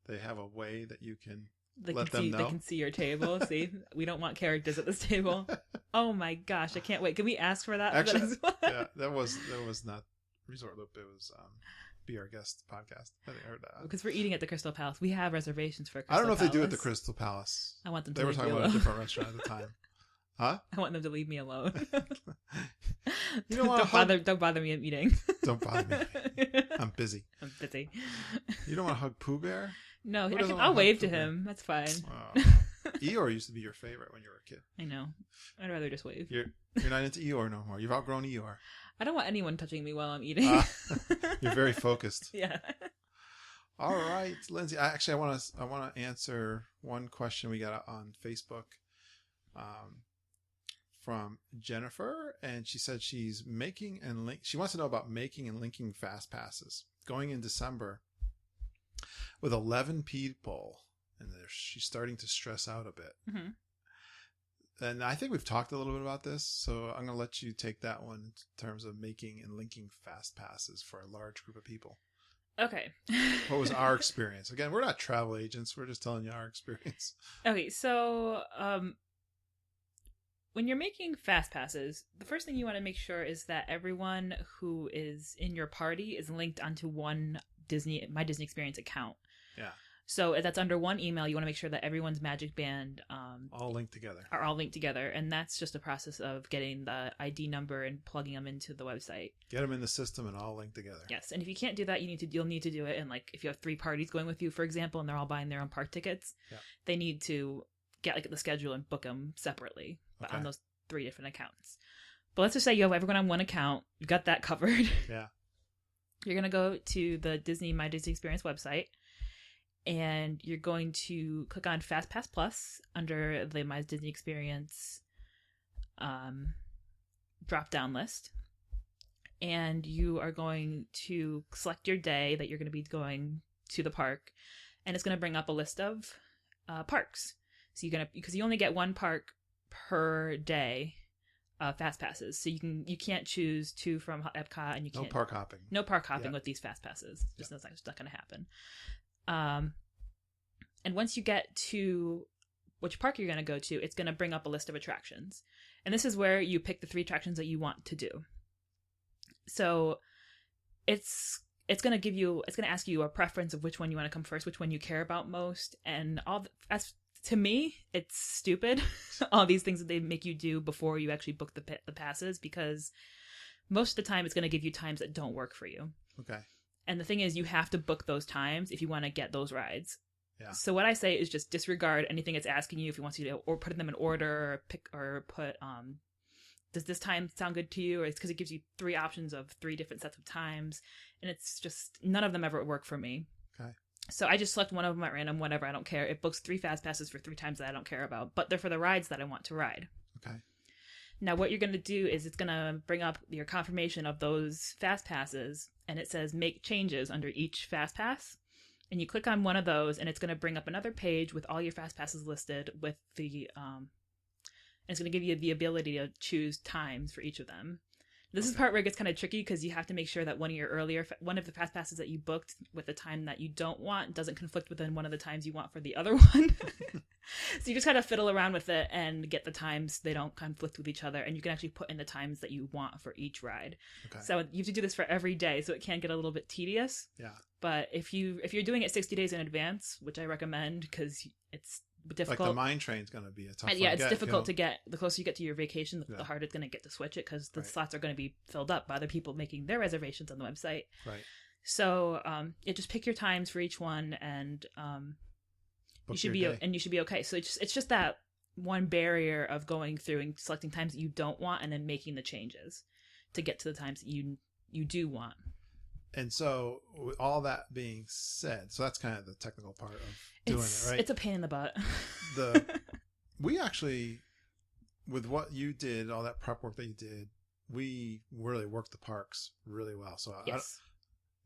Speaker 1: they have a way that you can let them know.
Speaker 2: They can see your table. See, we don't want characters at this table. Oh my gosh, I can't wait. Can we ask for that?
Speaker 1: Actually, yeah, that was not Resort Loop. It was Be Our Guest podcast. I think I heard that.
Speaker 2: Because we're eating at the Crystal Palace. We have reservations for Crystal
Speaker 1: I don't know
Speaker 2: Palace.
Speaker 1: if they do at the Crystal Palace.
Speaker 2: I want them to
Speaker 1: They were talking about a different restaurant at the time. Huh?
Speaker 2: I want them to leave me alone.
Speaker 1: You don't want to
Speaker 2: don't bother me. I'm eating.
Speaker 1: Don't bother me. I'm busy.
Speaker 2: I'm busy.
Speaker 1: You don't want to hug Pooh Bear?
Speaker 2: No, I'll wave to him. That's fine.
Speaker 1: Eeyore used to be your favorite when you were a kid.
Speaker 2: I know. I'd rather just wave.
Speaker 1: You're not into Eeyore no more. You've outgrown Eeyore.
Speaker 2: I don't want anyone touching me while I'm eating.
Speaker 1: You're very focused.
Speaker 2: Yeah.
Speaker 1: All right, Lindsay. I want to answer one question we got on Facebook from Jennifer, and she said she's making and she wants to know about making and linking fast passes going in December with 11 people, and she's starting to stress out a bit.
Speaker 2: Mm-hmm.
Speaker 1: And I think we've talked a little bit about this, so I'm going to let you take that one in terms of making and linking fast passes for a large group of people.
Speaker 2: Okay.
Speaker 1: What was our experience? Again, we're not travel agents. We're just telling you our experience.
Speaker 2: Okay, so when you're making fast passes, the first thing you want to make sure is that everyone who is in your party is linked onto one My Disney Experience account.
Speaker 1: Yeah.
Speaker 2: So if that's under one email, you want to make sure that everyone's Magic Band
Speaker 1: all linked together.
Speaker 2: Are all linked together, and that's just a process of getting the ID number and plugging them into the website.
Speaker 1: Get them in the system and all linked together.
Speaker 2: Yes, and if you can't do that, you'll need to do it. And like if you have 3 parties going with you, for example, and they're all buying their own park tickets, they need to get like the schedule and book them separately on those 3 different accounts. But let's just say you have everyone on one account. You've got that covered.
Speaker 1: Yeah.
Speaker 2: You're gonna go to the My Disney Experience website. And you're going to click on FastPass Plus under the My Disney Experience drop-down list. And you are going to select your day that you're going to be going to the park. And it's going to bring up a list of parks. So because you only get 1 park per day fast passes. So you can't choose 2 from Epcot, and you can't.
Speaker 1: No park hopping
Speaker 2: With these fast passes. It's not going to happen. And once you get to which park you're going to go to, it's going to bring up a list of attractions. And this is where you pick the 3 attractions that you want to do. So it's going to ask you a preference of which one you want to come first, which one you care about most. And to me, it's stupid. All these things that they make you do before you actually book the passes, because most of the time it's going to give you times that don't work for you.
Speaker 1: Okay.
Speaker 2: And the thing is, you have to book those times if you want to get those rides.
Speaker 1: Yeah.
Speaker 2: So what I say is just disregard anything it's asking you if it wants you to, or put them in order, or put, does this time sound good to you? Or it's because it gives you 3 options of 3 different sets of times. And it's just, none of them ever work for me.
Speaker 1: Okay.
Speaker 2: So I just select one of them at random, whatever, I don't care. It books 3 fast passes for 3 times that I don't care about, but they're for the rides that I want to ride.
Speaker 1: Okay.
Speaker 2: Now what you're going to do is it's going to bring up your confirmation of those fast passes, and it says make changes under each fast pass. And you click on one of those, and it's going to bring up another page with all your fast passes listed with the and it's going to give you the ability to choose times for each of them. This is the part where it gets kind of tricky, because you have to make sure that one of the fast passes that you booked with the time that you don't want doesn't conflict with one of the times you want for the other one. So you just kind of fiddle around with it and get the times they don't conflict with each other, and you can actually put in the times that you want for each ride. Okay. So you have to do this for every day, so it can get a little bit tedious.
Speaker 1: Yeah.
Speaker 2: But if you're doing it 60 days in advance, which I recommend because it's difficult.
Speaker 1: Like the mine train's going to be a tough one.
Speaker 2: Yeah, it's difficult to get. The closer you get to your vacation, the harder it's going to get to switch it, because the slots are going to be filled up by other people making their reservations on the website.
Speaker 1: Right.
Speaker 2: So just pick your times for each one, and you should be okay. So it's just that one barrier of going through and selecting times that you don't want, and then making the changes to get to the times that you do want.
Speaker 1: And so, with all that being said, so that's kind of the technical part of doing it, right?
Speaker 2: It's a pain in the butt.
Speaker 1: We actually, with what you did, all that prep work that you did, we really worked the parks really well. So
Speaker 2: yes.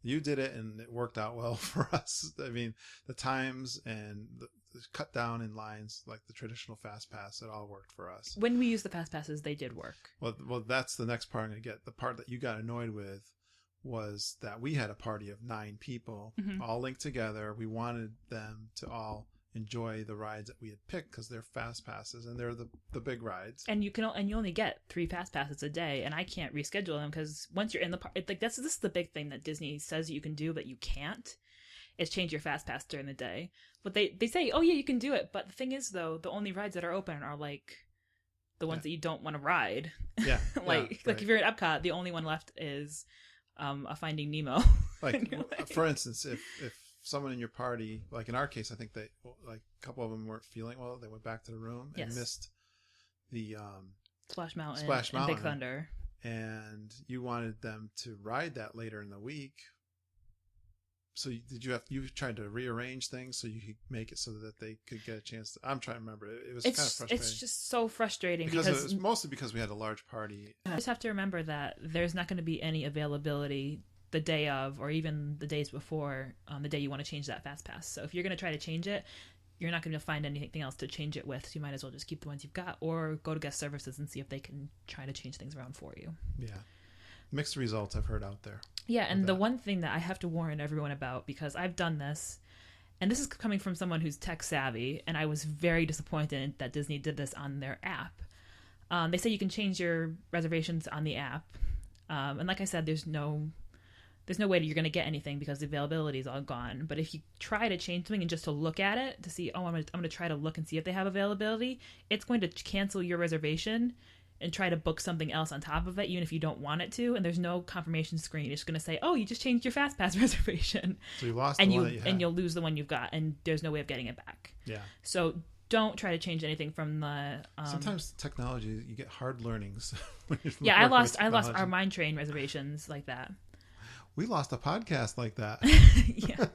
Speaker 1: You did it, and it worked out well for us. I mean, the times and the cut down in lines, like the traditional fast pass, it all worked for us.
Speaker 2: When we used the fast passes, they did work.
Speaker 1: Well, that's the next part I'm going to get. The part that you got annoyed with was that we had a party of 9 people, all linked together. We wanted them to all enjoy the rides that we had picked, because they're fast passes and they're the big rides. And you
Speaker 2: only get 3 fast passes a day, and I can't reschedule them, because once you're in the park, this is the big thing that Disney says you can do, but you can't, is change your fast pass during the day. But they say, oh yeah, you can do it. But the thing is, though, the only rides that are open are like the ones that you don't want to ride.
Speaker 1: Yeah.
Speaker 2: Like if you're at Epcot, the only one left is a Finding Nemo.
Speaker 1: For instance, if someone in your party, like in our case, I think a couple of them weren't feeling well, they went back to the room and missed the
Speaker 2: Splash Mountain
Speaker 1: and
Speaker 2: Big Thunder,
Speaker 1: and you wanted them to ride that later in the week. so you tried to rearrange things so you could make it so that they could get a chance to, I'm trying to remember. It was kind of frustrating.
Speaker 2: It's just so frustrating
Speaker 1: because it was mostly because we had a large party.
Speaker 2: You just have to remember that there's not going to be any availability the day of, or even the days before, the day you want to change that fast pass. So if you're going to try to change it, you're not going to find anything else to change it with. So you might as well just keep the ones you've got, or go to guest services and see if they can try to change things around for you.
Speaker 1: Yeah. Mixed results I've heard out there.
Speaker 2: Yeah, and the one thing that I have to warn everyone about, because I've done this, and this is coming from someone who's tech savvy, and I was very disappointed that Disney did this on their app. They say you can change your reservations on the app. And like I said, there's no way that you're going to get anything because the availability is all gone. But if you try to change something and just to look at it, to see, I'm going to try to look and see if they have availability, it's going to cancel your reservation and try to book something else on top of it, even if you don't want it to. And there's no confirmation screen. It's going to say, oh, you just changed your FastPass reservation.
Speaker 1: So you lost the one that you had.
Speaker 2: And you'll lose the one you've got, and there's no way of getting it back.
Speaker 1: Yeah.
Speaker 2: So don't try to change anything from the...
Speaker 1: Sometimes technology, you get hard learnings.
Speaker 2: Yeah, I lost our Mine Train reservations like that.
Speaker 1: We lost a podcast like that.
Speaker 2: Yeah.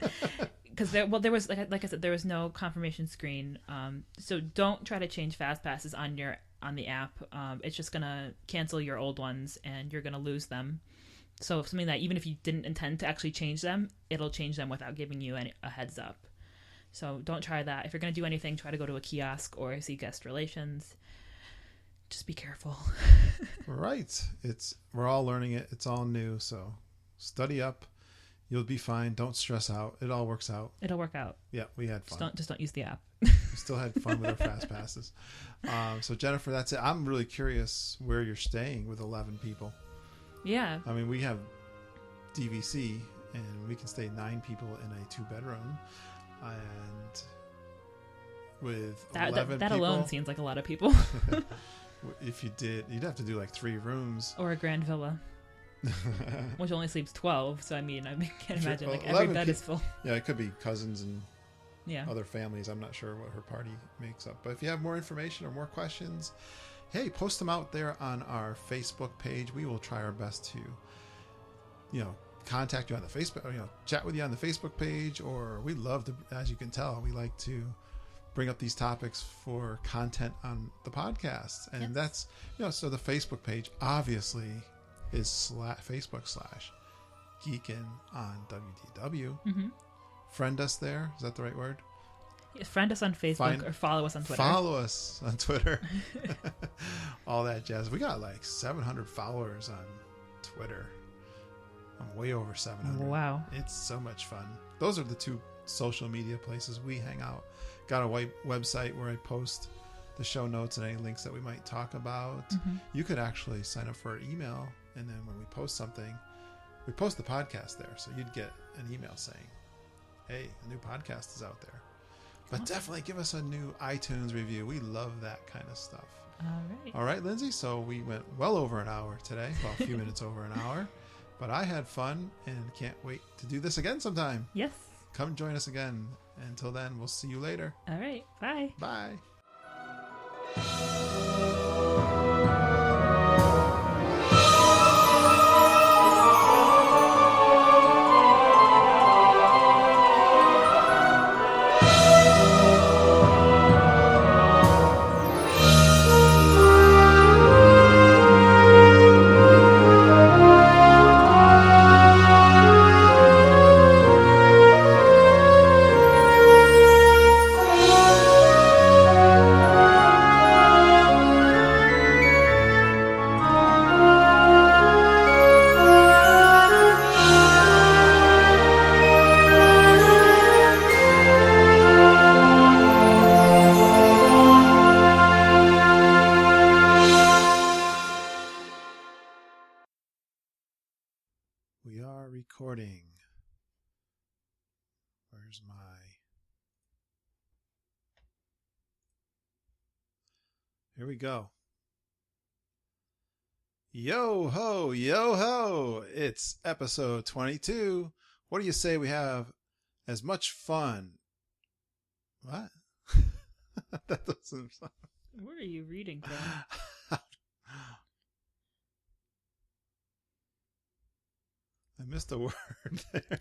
Speaker 2: Because there was, like I said, there was no confirmation screen. So don't try to change fast passes on the app. It's just gonna cancel your old ones, and you're gonna lose them. So something that even if you didn't intend to actually change them, it'll change them without giving you a heads up. So don't try that. If you're gonna do anything, try to go to a kiosk or see guest relations. Just be careful.
Speaker 1: Right. We're all learning it. It's all new. So study up. You'll be fine. Don't stress out. It all works out.
Speaker 2: It'll work out.
Speaker 1: Yeah, we had fun.
Speaker 2: Just don't use the app.
Speaker 1: We still had fun with our fast passes. So Jennifer, that's it. I'm really curious where you're staying with 11 people.
Speaker 2: Yeah.
Speaker 1: I mean, we have DVC, and we can stay 9 people in a 2-bedroom, and with 11
Speaker 2: that
Speaker 1: people,
Speaker 2: alone seems like a lot of people.
Speaker 1: If you did, you'd have to do like 3 rooms
Speaker 2: or a grand villa. Which only sleeps 12, so I can't imagine like every bed is full.
Speaker 1: Yeah, it could be cousins and
Speaker 2: other
Speaker 1: families. I'm not sure what her party makes up, but if you have more information or more questions, hey, post them out there on our Facebook page. We will try our best to contact you on the Facebook, or chat with you on the Facebook page. Or we love to, as you can tell, we like to bring up these topics for content on the podcast, and that's so the Facebook page obviously is Facebook/Geekin On WDW.
Speaker 2: Mm-hmm.
Speaker 1: Friend us there. Is that the right word?
Speaker 2: Yeah, friend us on Facebook or follow us on Twitter.
Speaker 1: Follow us on Twitter. All that jazz. We got like 700 followers on Twitter. I'm way over 700.
Speaker 2: Wow.
Speaker 1: It's so much fun. Those are the 2 social media places we hang out. Got a website where I post the show notes and any links that we might talk about.
Speaker 2: Mm-hmm.
Speaker 1: You could actually sign up for our email, and then when we post something, we post the podcast there, so you'd get an email saying, hey, a new podcast is out there. But definitely give us a new iTunes review. We love that kind of stuff. All right, Lindsay, so we went well over an hour today, well, a few minutes over an hour, but I had fun and can't wait to do this again sometime.
Speaker 2: Yes.
Speaker 1: Come join us again. Until then, we'll see you later.
Speaker 2: All right, bye.
Speaker 1: Bye. We are recording. Where's my... Here we go. Yo ho, yo ho. It's episode 22. What do you say we have as much fun? What? That doesn't sound...
Speaker 2: Where are you reading from?
Speaker 1: I missed a word there.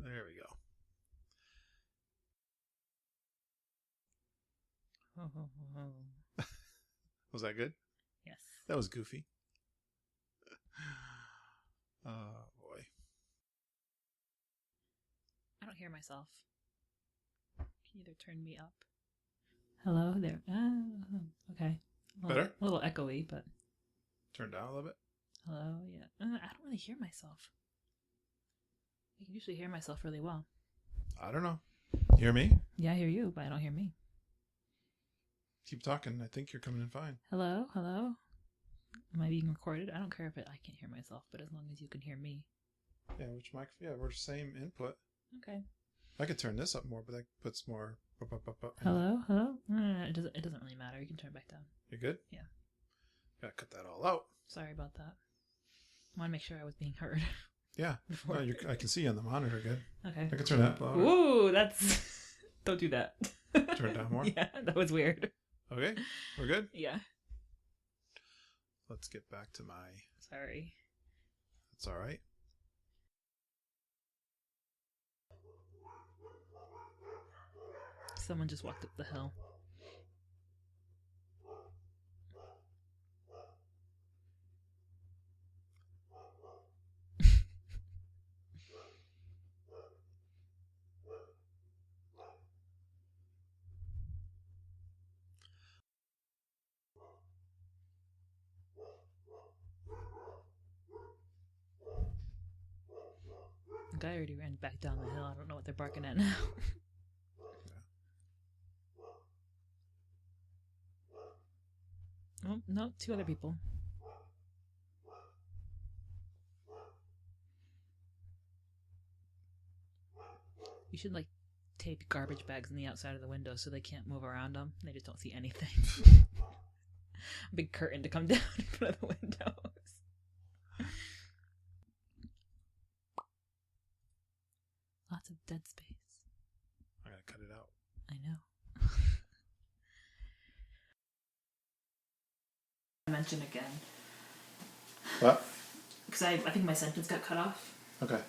Speaker 1: There we go. Was that good?
Speaker 2: Yes.
Speaker 1: That was goofy. Oh, boy.
Speaker 2: I don't hear myself. Can you either turn me up? Hello there. Okay.
Speaker 1: Better?
Speaker 2: A little echoey, but...
Speaker 1: Turn down a little bit?
Speaker 2: Hello, yeah. I don't really hear myself. I can usually hear myself really well.
Speaker 1: I don't know. You hear me?
Speaker 2: Yeah, I hear you, but I don't hear me.
Speaker 1: Keep talking. I think you're coming in fine.
Speaker 2: Hello? Hello? Am I being recorded? I don't care if I can't hear myself, but as long as you can hear me.
Speaker 1: Yeah, which mic? Yeah, we're the same input.
Speaker 2: Okay.
Speaker 1: I could turn this up more, but that puts more...
Speaker 2: Hello? Hello? It doesn't really matter. You can turn it back down.
Speaker 1: You good?
Speaker 2: Yeah.
Speaker 1: Gotta cut that all out.
Speaker 2: Sorry about that. I want to make sure I was being heard.
Speaker 1: Yeah. No, I can see you on the monitor good.
Speaker 2: Okay.
Speaker 1: I can turn that louder.
Speaker 2: Ooh, that's... Don't do that.
Speaker 1: Turn it down more?
Speaker 2: Yeah, that was weird.
Speaker 1: Okay. We're good?
Speaker 2: Yeah.
Speaker 1: Let's get back to my...
Speaker 2: Sorry.
Speaker 1: That's all right.
Speaker 2: Someone just walked up the hill. The guy already ran back down the hill. I don't know what they're barking at now. Oh, no, 2 other people. You should, like, tape garbage bags on the outside of the window so they can't move around them. They just don't see anything. A big curtain to come down in front of the windows. Lots of dead space.
Speaker 1: I gotta cut it out.
Speaker 2: I know. Mention again.
Speaker 1: What?
Speaker 2: Because I think my sentence got cut off.
Speaker 1: Okay.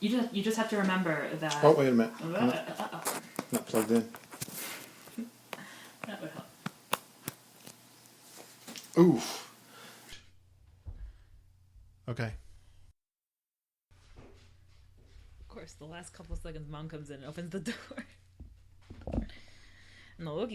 Speaker 2: You just have to remember that.
Speaker 1: Oh, wait a minute. Not plugged in.
Speaker 2: That would help.
Speaker 1: Oof. Okay.
Speaker 2: Of course, the last couple seconds, Mom comes in and opens the door. And the look